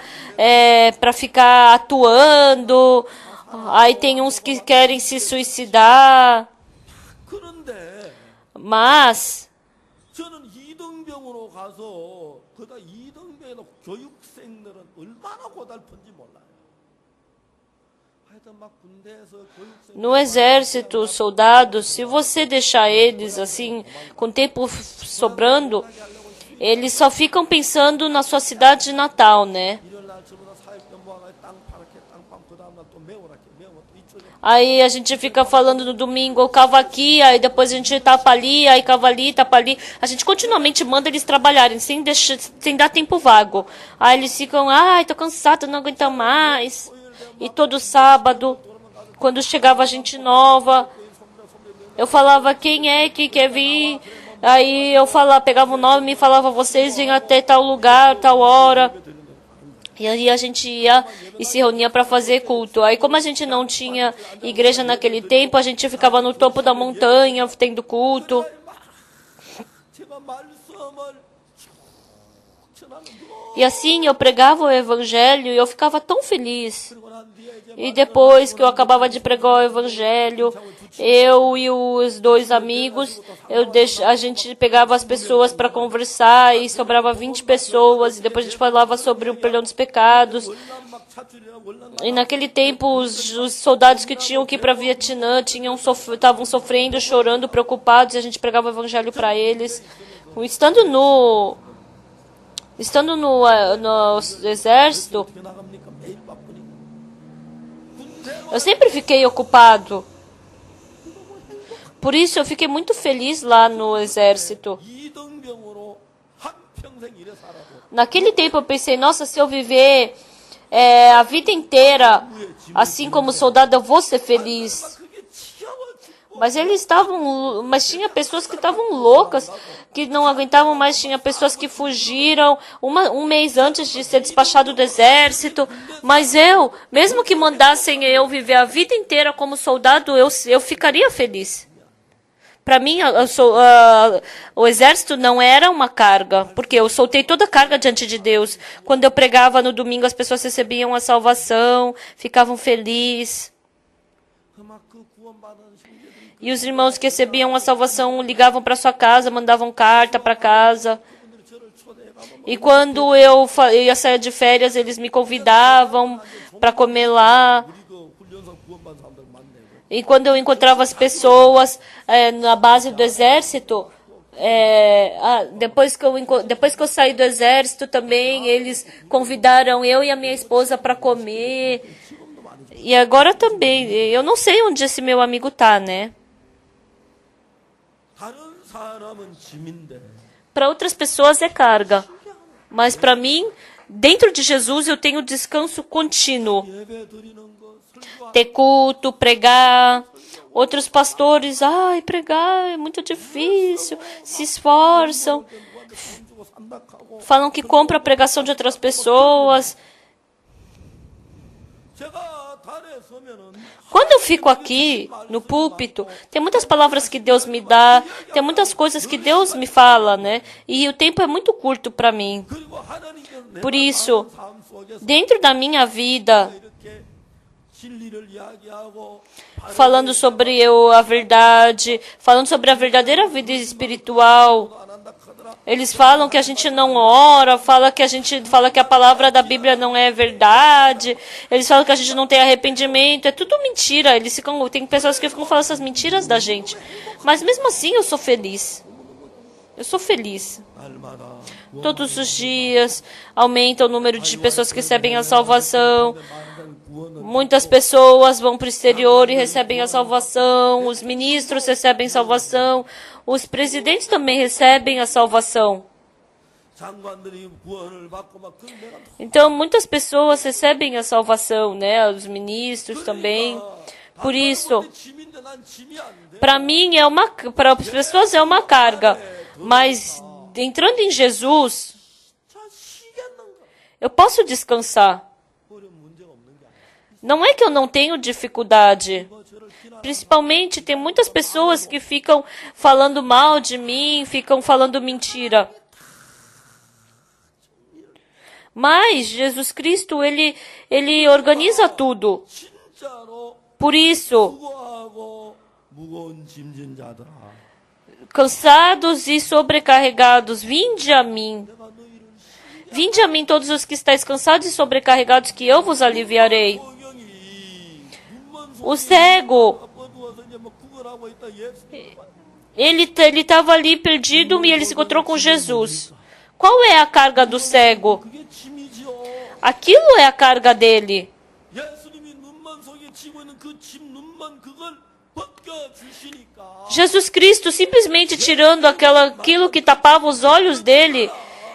atuando. Aí tem uns que querem se suicidar. Mas No exército, os soldados, se você deixar eles assim, com tempo sobrando, eles só ficam pensando na sua cidade de Natal, né? Aí a gente fica falando no domingo, eu cavo aqui, aí depois a gente tapa ali, aí cava ali, tapa ali. A gente continuamente manda eles trabalharem, sem dar tempo vago. Aí eles ficam, ai, tô cansado, não aguento mais. E todo sábado, quando chegava gente nova, eu falava, quem é que quer vir? Aí eu falava, pegava o nome e falava, vocês vêm até tal lugar, tal hora. E aí a gente ia e se reunia para fazer culto. Aí como a gente não tinha igreja naquele tempo, a gente ficava no topo da montanha tendo culto. E assim eu pregava o evangelho e eu ficava tão feliz. E depois que eu acabava de pregar o evangelho, eu e os dois amigos, a gente pegava as pessoas para conversar e sobrava 20 pessoas. E depois a gente falava sobre o perdão dos pecados. E naquele tempo, os soldados que tinham que ir para Vietnã estavam sofrendo, chorando, preocupados. E a gente pregava o evangelho para eles. Estando no exército, eu sempre fiquei ocupado. Por isso eu fiquei muito feliz lá no exército. Naquele tempo eu pensei, nossa, se eu viver a vida inteira assim como soldado, eu vou ser feliz. Mas tinha pessoas que estavam loucas, que não aguentavam mais, tinha pessoas que fugiram um mês antes de ser despachado do exército. Mas mesmo que mandassem eu viver a vida inteira como soldado, eu ficaria feliz. Para mim, o exército não era uma carga, porque eu soltei toda a carga diante de Deus. Quando eu pregava no domingo, as pessoas recebiam a salvação, ficavam felizes. E os irmãos que recebiam a salvação ligavam para sua casa, mandavam carta para casa. E quando eu ia sair de férias, eles me convidavam para comer lá. E quando eu encontrava as pessoas na base do exército, depois que eu saí do exército também, eles convidaram eu e a minha esposa para comer. E agora também, eu não sei onde esse meu amigo tá, né? Para outras pessoas é carga, mas para mim, dentro de Jesus, eu tenho descanso contínuo. Ter culto, pregar. Outros pastores, pregar é muito difícil, se esforçam, falam que compra a pregação de outras pessoas. Quando eu fico aqui no púlpito, tem muitas palavras que Deus me dá, tem muitas coisas que Deus me fala, né? E o tempo é muito curto para mim. Por isso, dentro da minha vida, falando sobre a verdade, falando sobre a verdadeira vida espiritual. Eles falam que a gente não ora, fala que a palavra da Bíblia não é verdade. Eles falam que a gente não tem arrependimento. É tudo mentira. Tem pessoas que ficam falando essas mentiras da gente. Mas mesmo assim eu sou feliz. Eu sou feliz. Todos os dias aumenta o número de pessoas que recebem a salvação. Muitas pessoas vão para o exterior e recebem a salvação. Os ministros recebem salvação. Os presidentes também recebem a salvação. Então, muitas pessoas recebem a salvação, né? Os ministros também. Por isso, para mim, para as pessoas é uma carga. Mas, entrando em Jesus, eu posso descansar. Não é que eu não tenho dificuldade. Principalmente, tem muitas pessoas que ficam falando mal de mim, ficam falando mentira. Mas Jesus Cristo, ele organiza tudo. Por isso, cansados e sobrecarregados, vinde a mim. Vinde a mim todos os que estáis cansados e sobrecarregados, que eu vos aliviarei. O cego, ele estava ali perdido e ele se encontrou com Jesus. Qual é a carga do cego? Aquilo é a carga dele. Jesus Cristo simplesmente tirando aquilo que tapava os olhos dele,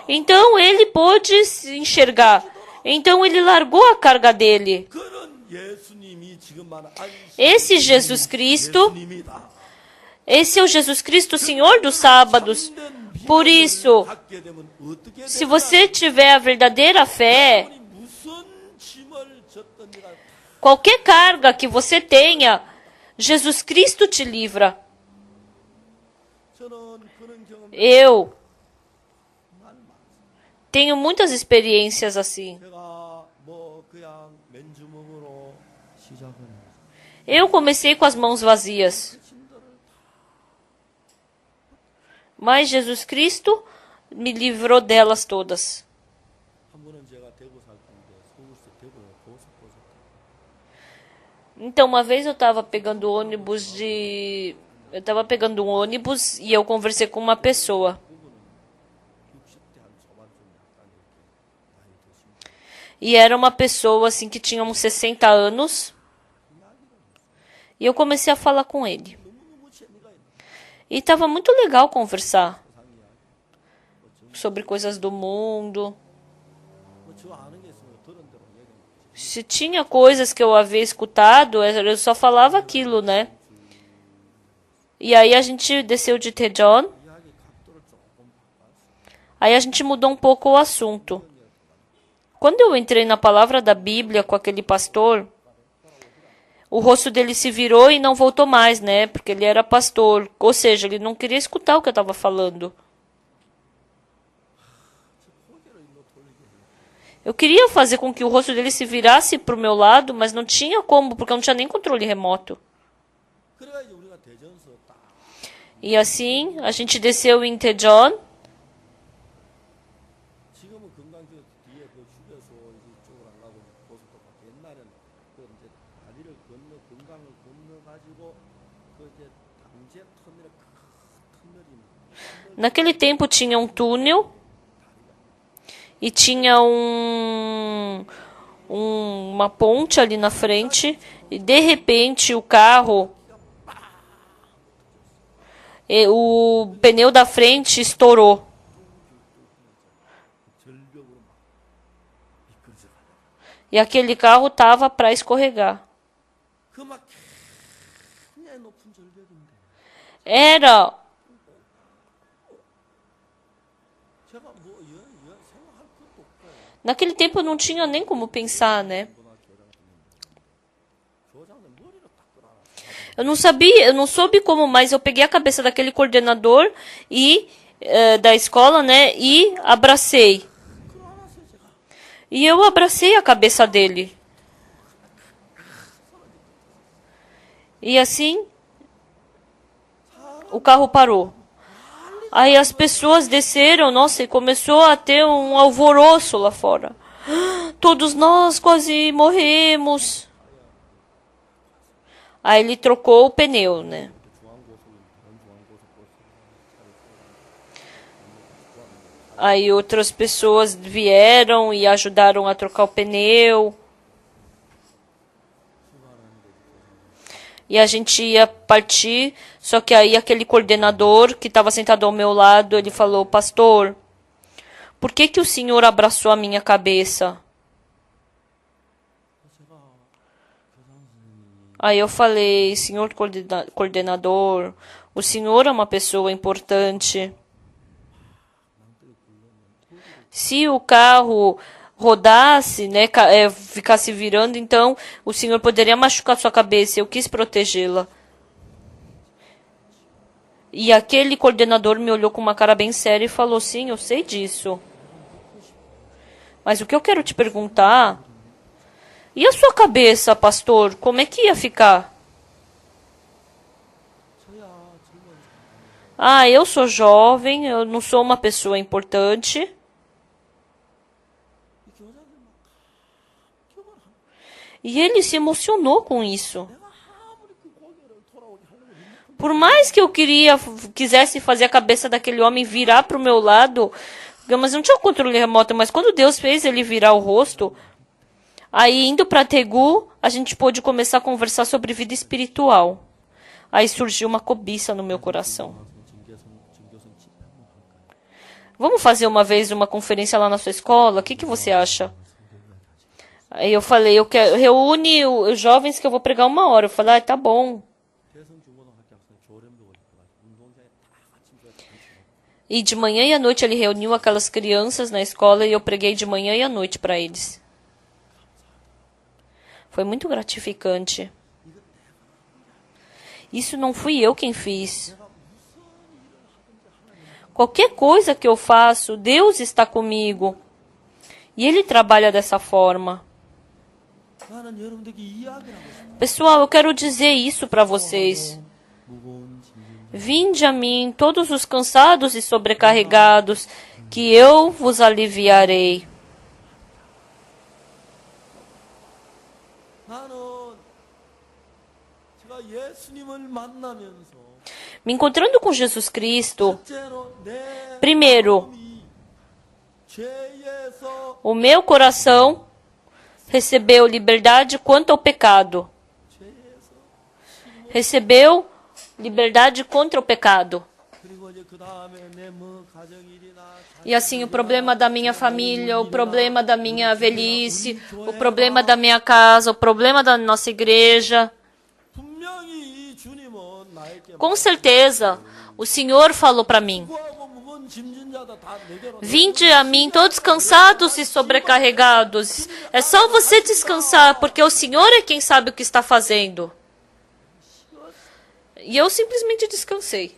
então ele pôde enxergar. Então ele largou a carga dele. Esse Jesus Cristo, esse é o Jesus Cristo, Senhor dos sábados. Por isso, se você tiver a verdadeira fé, qualquer carga que você tenha, Jesus Cristo te livra. Eu tenho muitas experiências assim. Eu comecei com as mãos vazias. Mas Jesus Cristo me livrou delas todas. Então, uma vez eu estava pegando ônibus Eu estava pegando um ônibus e eu conversei com uma pessoa. E era uma pessoa assim que tinha uns 60 anos. E eu comecei a falar com ele. E estava muito legal conversar sobre coisas do mundo. Se tinha coisas que eu havia escutado, eu só falava aquilo, né? E aí a gente desceu de Daejeon. Aí a gente mudou um pouco o assunto. Quando eu entrei na palavra da Bíblia com aquele pastor, o rosto dele se virou e não voltou mais, né? Porque ele era pastor. Ou seja, ele não queria escutar o que eu estava falando. Eu queria fazer com que o rosto dele se virasse para o meu lado, mas não tinha como, porque eu não tinha nem controle remoto. E assim, a gente desceu em Daejeon. Naquele tempo tinha um túnel e tinha uma ponte ali na frente e de repente o pneu da frente estourou. E aquele carro estava para escorregar. Naquele tempo eu não tinha nem como pensar, né? Eu não soube como, mas eu peguei a cabeça daquele coordenador da escola, né? E abracei. E eu abracei a cabeça dele. E assim, o carro parou. Aí as pessoas desceram, nossa, e começou a ter um alvoroço lá fora. Todos nós quase morremos. Aí ele trocou o pneu, né? Aí outras pessoas vieram e ajudaram a trocar o pneu. E a gente ia partir, só que aí aquele coordenador que estava sentado ao meu lado, ele falou: pastor, por que o senhor abraçou a minha cabeça? Aí eu falei: senhor coordenador, o senhor é uma pessoa importante. Se o carro rodasse, né, ficasse virando, então o senhor poderia machucar sua cabeça. Eu quis protegê-la. E aquele coordenador me olhou com uma cara bem séria e falou: sim, eu sei disso. Mas o que eu quero te perguntar... E a sua cabeça, pastor? Como é que ia ficar? Ah, eu sou jovem, eu não sou uma pessoa importante. E ele se emocionou com isso. Por mais que eu quisesse fazer a cabeça daquele homem virar para o meu lado, mas não tinha o controle remoto, mas quando Deus fez ele virar o rosto, aí indo para Tegu, a gente pôde começar a conversar sobre vida espiritual. Aí surgiu uma cobiça no meu coração. Vamos fazer uma vez uma conferência lá na sua escola? O que você acha? Aí eu falei, reúne os jovens que eu vou pregar 1 hora. Eu falei, tá bom. E de manhã e à noite ele reuniu aquelas crianças na escola e eu preguei de manhã e à noite para eles. Foi muito gratificante. Isso não fui eu quem fiz. Qualquer coisa que eu faço, Deus está comigo. E Ele trabalha dessa forma. Pessoal, eu quero dizer isso para vocês. Vinde a mim, todos os cansados e sobrecarregados, que eu vos aliviarei. Me encontrando com Jesus Cristo, primeiro, o meu coração recebeu liberdade quanto ao pecado. Recebeu liberdade contra o pecado. E assim, o problema da minha família, o problema da minha velhice, o problema da minha casa, o problema da nossa igreja. Com certeza, o Senhor falou para mim: vinde a mim todos cansados e sobrecarregados. É só você descansar, porque o Senhor é quem sabe o que está fazendo. E eu simplesmente descansei.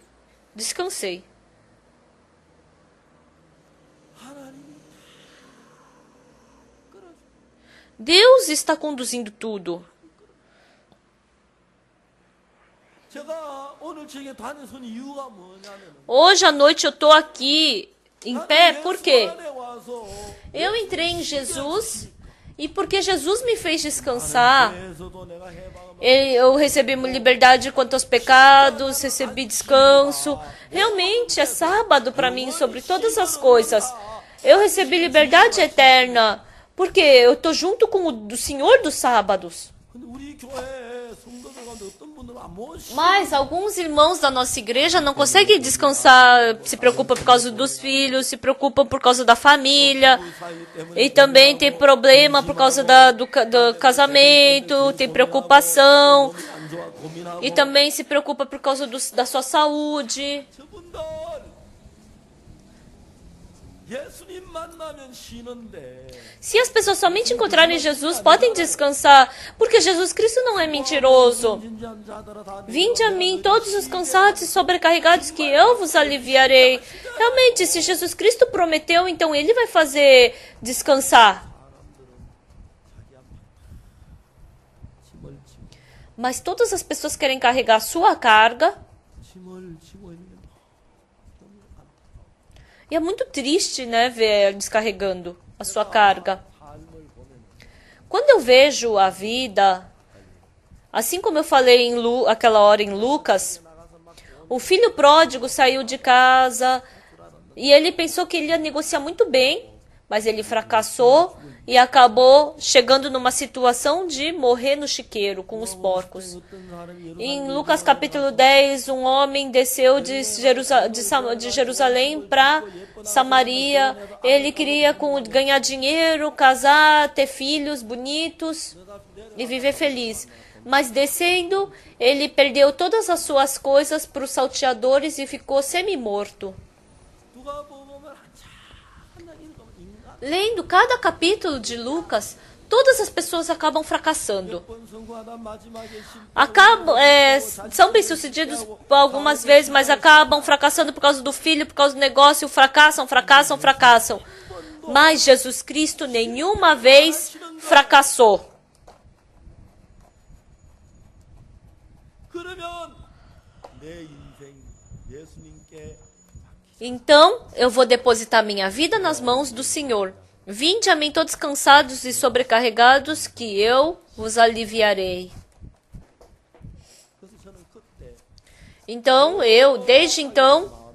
Descansei. Deus está conduzindo tudo. Hoje à noite eu estou aqui em pé, por quê? Eu entrei em Jesus e porque Jesus me fez descansar. Eu recebi liberdade quanto aos pecados, recebi descanso. Realmente é sábado para mim sobre todas as coisas. Eu recebi liberdade eterna, porque eu estou junto com o Senhor dos sábados. Mas alguns irmãos da nossa igreja não conseguem descansar, se preocupam por causa dos filhos, se preocupam por causa da família, e também tem problema por causa do casamento, tem preocupação, e também se preocupa por causa da sua saúde. Se as pessoas somente encontrarem Jesus, podem descansar, porque Jesus Cristo não é mentiroso. Vinde a mim todos os cansados e sobrecarregados, que eu vos aliviarei. Realmente, se Jesus Cristo prometeu, então Ele vai fazer descansar. Mas todas as pessoas querem carregar a sua carga. E é muito triste, né, ver descarregando a sua carga. Quando eu vejo a vida, assim como eu falei aquela hora em Lucas, o filho pródigo saiu de casa e ele pensou que ele ia negociar muito bem, mas ele fracassou e acabou chegando numa situação de morrer no chiqueiro com os porcos. Em Lucas capítulo 10, um homem desceu de Jerusalém para Samaria. Ele queria ganhar dinheiro, casar, ter filhos bonitos e viver feliz. Mas descendo, ele perdeu todas as suas coisas para os salteadores e ficou semi-morto. Lendo cada capítulo de Lucas, todas as pessoas acabam fracassando. São bem-sucedidos algumas vezes, mas acabam fracassando por causa do filho, por causa do negócio, fracassam. Mas Jesus Cristo nenhuma vez fracassou. Então, eu vou depositar minha vida nas mãos do Senhor. Vinde a mim todos cansados e sobrecarregados, que eu vos aliviarei. Então, desde então,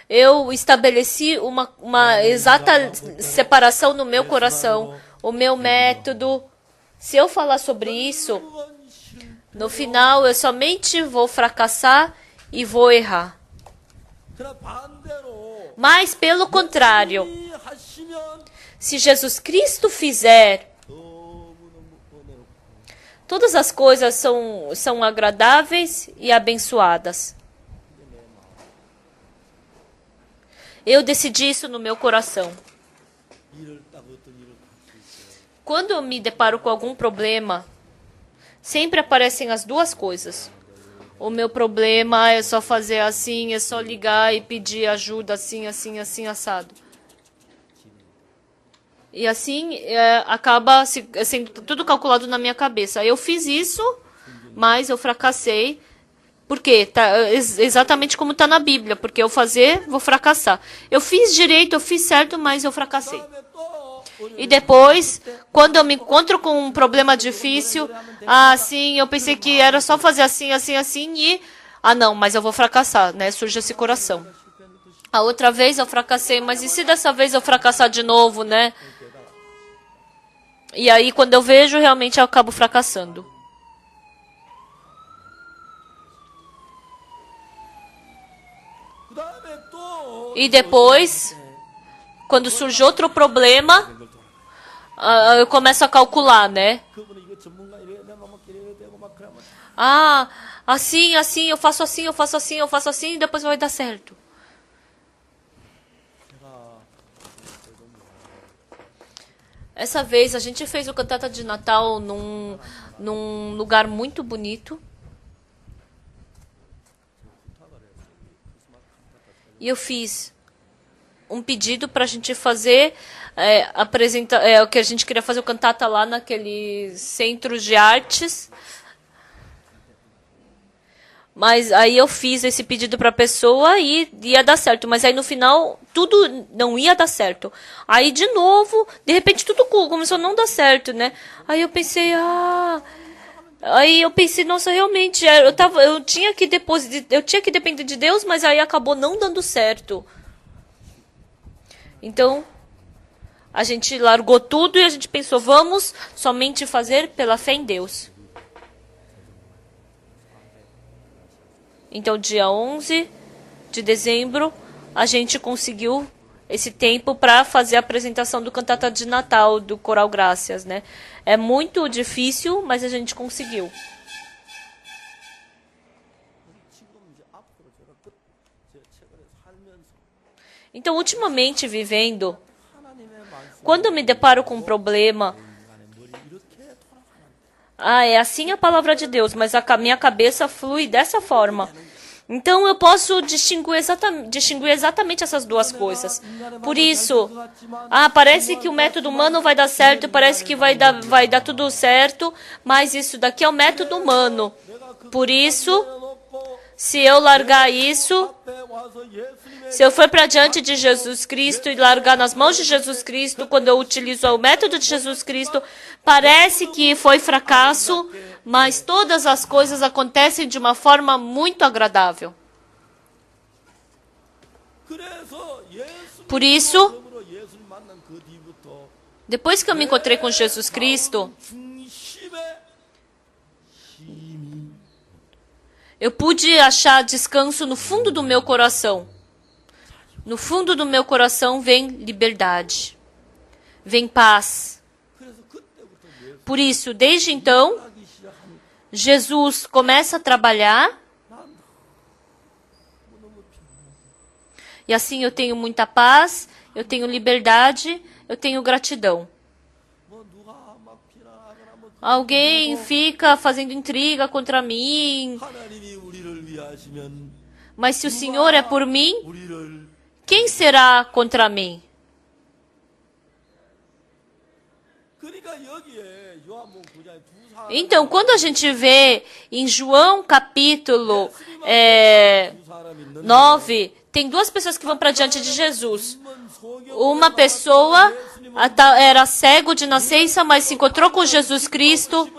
eu estabeleci uma exata separação no meu coração, o meu método. Se eu falar sobre isso, no final eu somente vou fracassar e vou errar. Mas, pelo contrário, se Jesus Cristo fizer, todas as coisas são agradáveis e abençoadas. Eu decidi isso no meu coração. Quando eu me deparo com algum problema, sempre aparecem as duas coisas. O meu problema é só fazer assim, é só ligar e pedir ajuda assim, assim, assim, assado. E assim acaba sendo tudo calculado na minha cabeça. Eu fiz isso, mas eu fracassei. Por quê? Exatamente como está na Bíblia. Porque eu vou fracassar. Eu fiz direito, eu fiz certo, mas eu fracassei. E depois, quando eu me encontro com um problema difícil, sim, eu pensei que era só fazer assim, assim, assim e... não, mas eu vou fracassar, né? Surge esse coração. A outra vez eu fracassei, mas e se dessa vez eu fracassar de novo, né? E aí, quando eu vejo, realmente eu acabo fracassando. E depois, quando surge outro problema, eu começo a calcular, né? Assim, eu faço assim, eu faço assim, eu faço assim, e depois vai dar certo. Essa vez a gente fez o cantata de Natal num lugar muito bonito. E eu fiz um pedido para a gente fazer, o que a gente queria fazer o cantata lá naquele centro de artes. Mas aí eu fiz esse pedido para a pessoa e ia dar certo. Mas aí no final tudo não ia dar certo. Aí de novo, de repente tudo começou a não dar certo, né? Aí eu pensei, nossa, realmente, eu tinha que depender de Deus, mas aí acabou não dando certo. Então, a gente largou tudo e a gente pensou, vamos somente fazer pela fé em Deus. Então, dia 11 de dezembro, a gente conseguiu esse tempo para fazer a apresentação do cantata de Natal do Coral Graças, né? É muito difícil, mas a gente conseguiu. Então, ultimamente vivendo, quando eu me deparo com um problema, é assim a palavra de Deus, mas a minha cabeça flui dessa forma. Então eu posso distinguir exatamente essas duas coisas. Por isso, parece que o método humano vai dar certo, parece que vai dar tudo certo, mas isso daqui é o método humano. Por isso, se eu largar isso, se eu for para diante de Jesus Cristo e largar nas mãos de Jesus Cristo, quando eu utilizo o método de Jesus Cristo, parece que foi fracasso, mas todas as coisas acontecem de uma forma muito agradável. Por isso, depois que eu me encontrei com Jesus Cristo, eu pude achar descanso no fundo do meu coração. No fundo do meu coração vem liberdade, vem paz. Por isso, desde então, Jesus começa a trabalhar. E assim eu tenho muita paz, eu tenho liberdade, eu tenho gratidão. Alguém fica fazendo intriga contra mim. Mas se o Senhor é por mim, quem será contra mim? Então, quando a gente vê em João capítulo 9, tem duas pessoas que vão para diante de Jesus. Uma pessoa era cego de nascença, mas se encontrou com Jesus Cristo.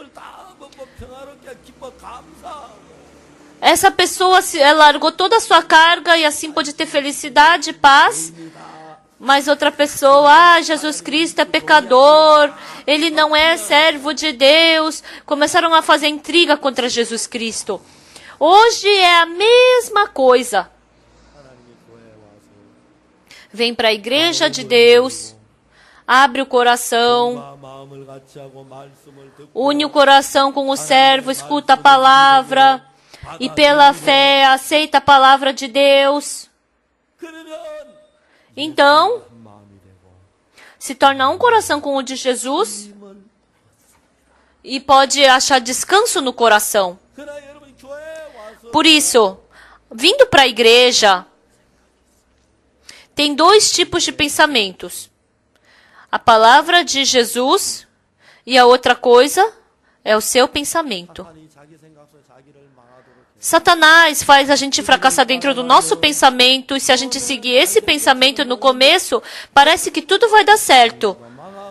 essa pessoa largou toda a sua carga e assim pôde ter felicidade, paz. Mas outra pessoa, Jesus Cristo é pecador, ele não é servo de Deus. Começaram a fazer intriga contra Jesus Cristo. Hoje é a mesma coisa. Vem para a igreja de Deus, abre o coração, une o coração com o servo, escuta a palavra e pela fé aceita a palavra de Deus. Então, se torna um coração com o de Jesus e pode achar descanso no coração. Por isso, vindo para a igreja, tem dois tipos de pensamentos. A palavra de Jesus e a outra coisa é o seu pensamento. Satanás faz a gente fracassar dentro do nosso pensamento, e se a gente seguir esse pensamento no começo, parece que tudo vai dar certo.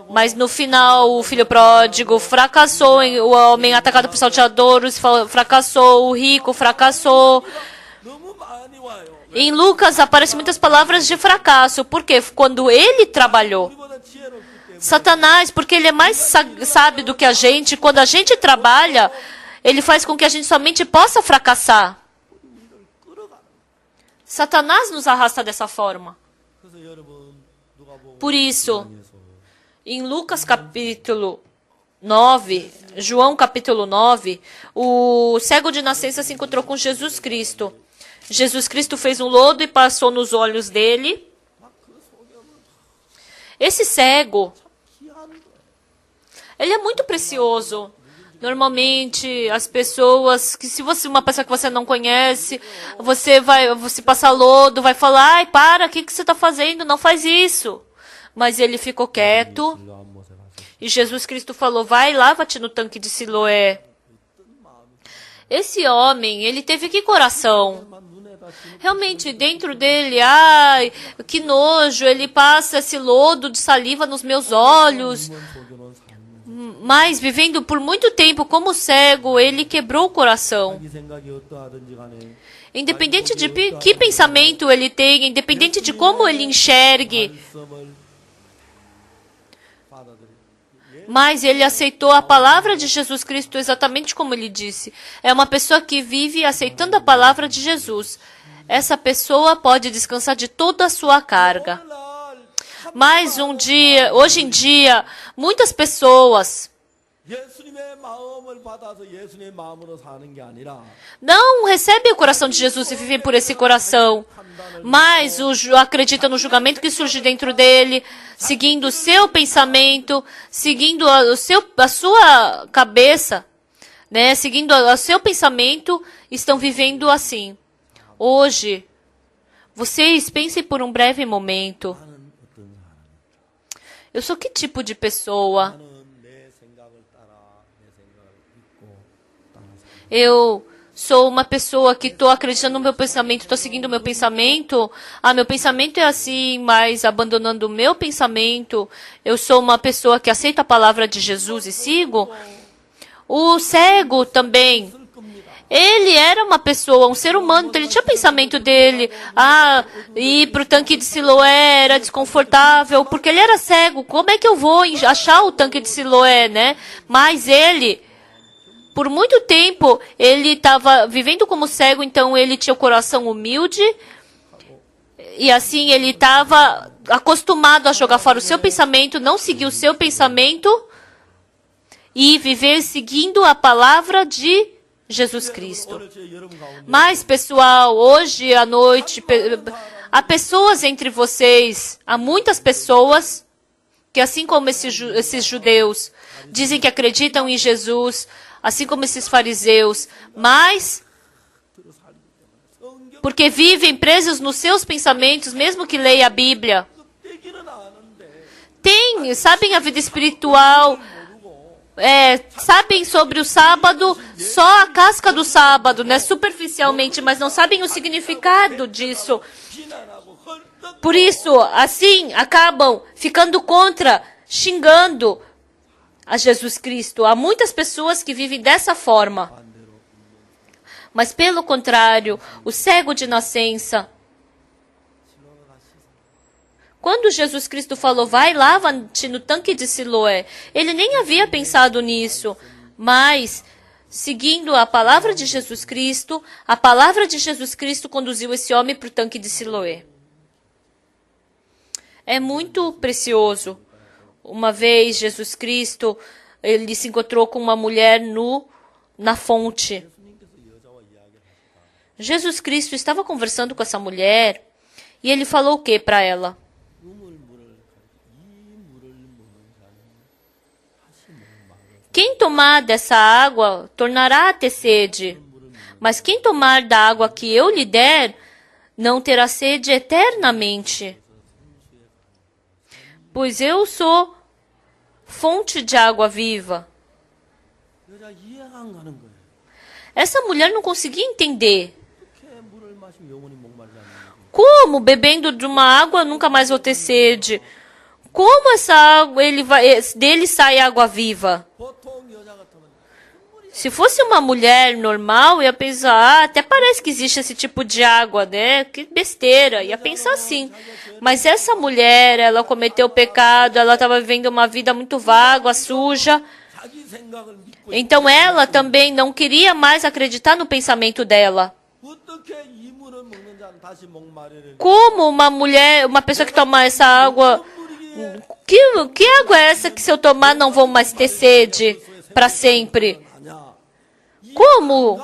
Mas no final, o filho pródigo fracassou, o homem atacado por salteadores fracassou, o rico fracassou. Em Lucas aparecem muitas palavras de fracasso, porque quando ele trabalhou, Satanás, porque ele é mais sábio do que a gente, quando a gente trabalha, ele faz com que a gente somente possa fracassar. Satanás nos arrasta dessa forma. Por isso, em Lucas capítulo 9, João capítulo 9, o cego de nascença se encontrou com Jesus Cristo. Jesus Cristo fez um lodo e passou nos olhos dele. Esse cego, ele é muito precioso. Normalmente, as pessoas, que se você uma pessoa que você não conhece, você passa lodo, vai falar, ai, para, o que você está fazendo? Não faz isso. Mas ele ficou quieto. E Jesus Cristo falou, vai, lava-te no tanque de Siloé. Esse homem, ele teve que coração? Realmente, dentro dele, ai, que nojo, ele passa esse lodo de saliva nos meus olhos. Mas, vivendo por muito tempo como cego, ele quebrou o coração. Independente de que pensamento ele tenha, independente de como ele enxergue, mas ele aceitou a palavra de Jesus Cristo exatamente como ele disse. É uma pessoa que vive aceitando a palavra de Jesus. Essa pessoa pode descansar de toda a sua carga. Mas hoje em dia, muitas pessoas não recebem o coração de Jesus e vivem por esse coração, mas acreditam no julgamento que surge dentro dele, seguindo o seu pensamento, seguindo a sua cabeça, né? Seguindo o seu pensamento, estão vivendo assim. Hoje, vocês pensem por um breve momento. Eu sou que tipo de pessoa? Eu sou uma pessoa que estou acreditando no meu pensamento, estou seguindo o meu pensamento. Meu pensamento é assim, mas abandonando o meu pensamento, eu sou uma pessoa que aceita a palavra de Jesus e sigo. O cego também. Ele era uma pessoa, um ser humano, então ele tinha pensamento dele. Ir para o tanque de Siloé era desconfortável, porque ele era cego. Como é que eu vou achar o tanque de Siloé, né? Mas ele, por muito tempo, ele estava vivendo como cego, então ele tinha o coração humilde. E assim, ele estava acostumado a jogar fora o seu pensamento, não seguir o seu pensamento e viver seguindo a palavra de Jesus Cristo. Mas, pessoal, hoje à noite, há pessoas entre vocês, há muitas pessoas que, assim como esses judeus, dizem que acreditam em Jesus, assim como esses fariseus, mas porque vivem presos nos seus pensamentos, mesmo que leia a Bíblia. Sabem a vida espiritual, sabem sobre o sábado, só a casca do sábado, né, superficialmente, mas não sabem o significado disso. Por isso, assim, acabam ficando contra, xingando a Jesus Cristo. Há muitas pessoas que vivem dessa forma. Mas pelo contrário, o cego de nascença, quando Jesus Cristo falou, vai, lava-te no tanque de Siloé, ele nem havia pensado nisso, mas, seguindo a palavra de Jesus Cristo, a palavra de Jesus Cristo conduziu esse homem para o tanque de Siloé. É muito precioso. Uma vez, Jesus Cristo, ele se encontrou com uma mulher na fonte. Jesus Cristo estava conversando com essa mulher e ele falou o que para ela? Quem tomar dessa água tornará a ter sede, mas quem tomar da água que eu lhe der não terá sede eternamente. Pois eu sou fonte de água viva. Essa mulher não conseguia entender. Como bebendo de uma água nunca mais vou ter sede? Como essa água dele sai água viva? Se fosse uma mulher normal, ia pensar, até parece que existe esse tipo de água, né? Que besteira, ia pensar assim. Mas essa mulher, ela cometeu pecado, ela estava vivendo uma vida muito vaga, suja. Então ela também não queria mais acreditar no pensamento dela. Como uma pessoa que toma essa água, que água é essa que se eu tomar não vou mais ter sede para sempre? Como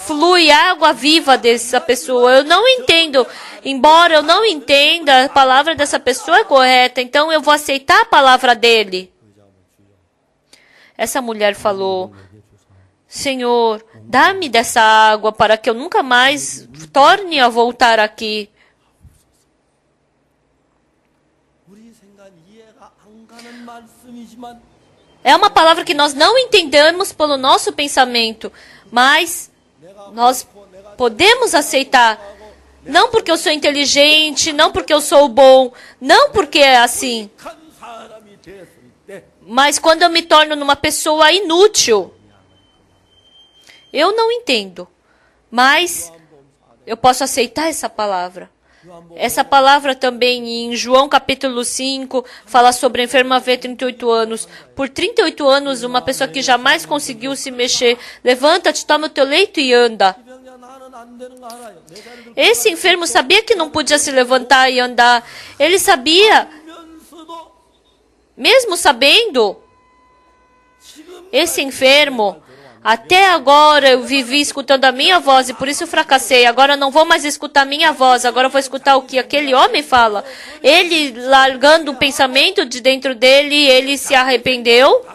flui água viva dessa pessoa? Eu não entendo. Embora eu não entenda, a palavra dessa pessoa é correta, então eu vou aceitar a palavra dele. Essa mulher falou, Senhor, dá-me dessa água para que eu nunca mais torne a voltar aqui. É uma palavra que nós não entendemos pelo nosso pensamento, mas nós podemos aceitar. Não porque eu sou inteligente, não porque eu sou bom, não porque é assim. Mas quando eu me torno numa pessoa inútil, eu não entendo. Mas eu posso aceitar essa palavra. Essa palavra também em João capítulo 5 fala sobre a enferma havia 38 anos. Por 38 anos, uma pessoa que jamais conseguiu se mexer. Levanta-te, toma o teu leito e anda. Esse enfermo sabia que não podia se levantar e andar. Ele sabia, mesmo sabendo, esse enfermo, até agora eu vivi escutando a minha voz e por isso eu fracassei. Agora eu não vou mais escutar a minha voz, agora eu vou escutar o que aquele homem fala. Ele, largando o pensamento de dentro dele, ele se arrependeu.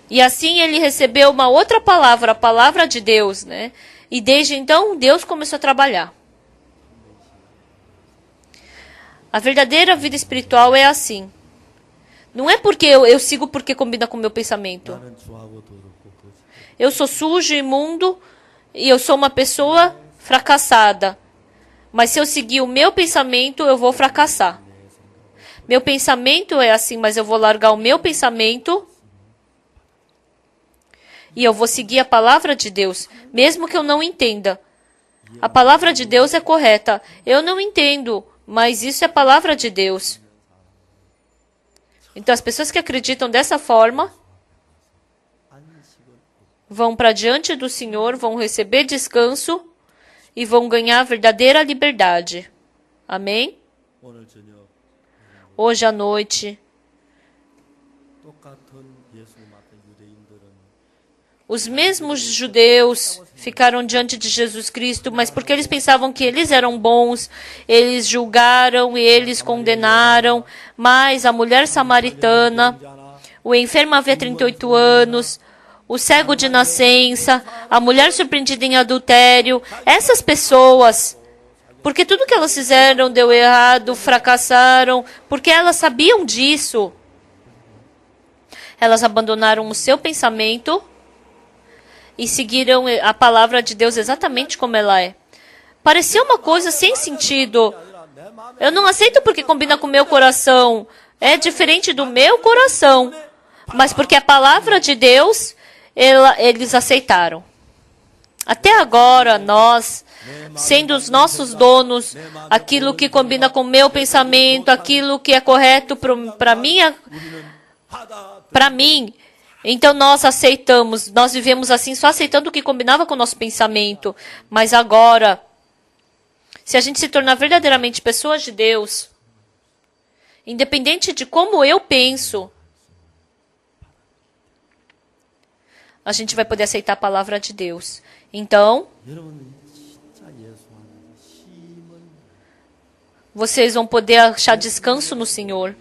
E assim ele recebeu uma outra palavra, a palavra de Deus, né? E desde então, Deus começou a trabalhar. A verdadeira vida espiritual é assim. Não é porque eu sigo porque combina com o meu pensamento. Eu sou sujo, imundo, e eu sou uma pessoa fracassada. Mas se eu seguir o meu pensamento, eu vou fracassar. Meu pensamento é assim, mas eu vou largar o meu pensamento e eu vou seguir a palavra de Deus, mesmo que eu não entenda. A palavra de Deus é correta. Eu não entendo, mas isso é a palavra de Deus. Então, as pessoas que acreditam dessa forma vão para diante do Senhor, vão receber descanso e vão ganhar verdadeira liberdade. Amém? Hoje à noite, os mesmos judeus ficaram diante de Jesus Cristo, mas porque eles pensavam que eles eram bons, eles julgaram e eles condenaram. Mas a mulher samaritana, o enfermo havia 38 anos, o cego de nascença, a mulher surpreendida em adultério, essas pessoas, porque tudo que elas fizeram deu errado, fracassaram, porque elas sabiam disso. Elas abandonaram o seu pensamento e seguiram a palavra de Deus exatamente como ela é. Parecia uma coisa sem sentido. Eu não aceito porque combina com o meu coração. É diferente do meu coração. Mas porque a palavra de Deus, eles aceitaram. Até agora, nós, sendo os nossos donos, aquilo que combina com o meu pensamento, aquilo que é correto para mim, então nós aceitamos, nós vivemos assim, só aceitando o que combinava com o nosso pensamento. Mas agora, se a gente se tornar verdadeiramente pessoas de Deus, independente de como eu penso, a gente vai poder aceitar a palavra de Deus. Então, vocês vão poder achar descanso no Senhor.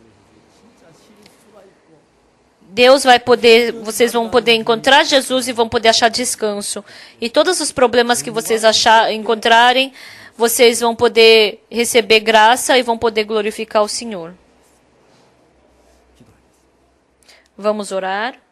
Vocês vão poder encontrar Jesus e vão poder achar descanso. E todos os problemas que vocês encontrarem, vocês vão poder receber graça e vão poder glorificar o Senhor. Vamos orar.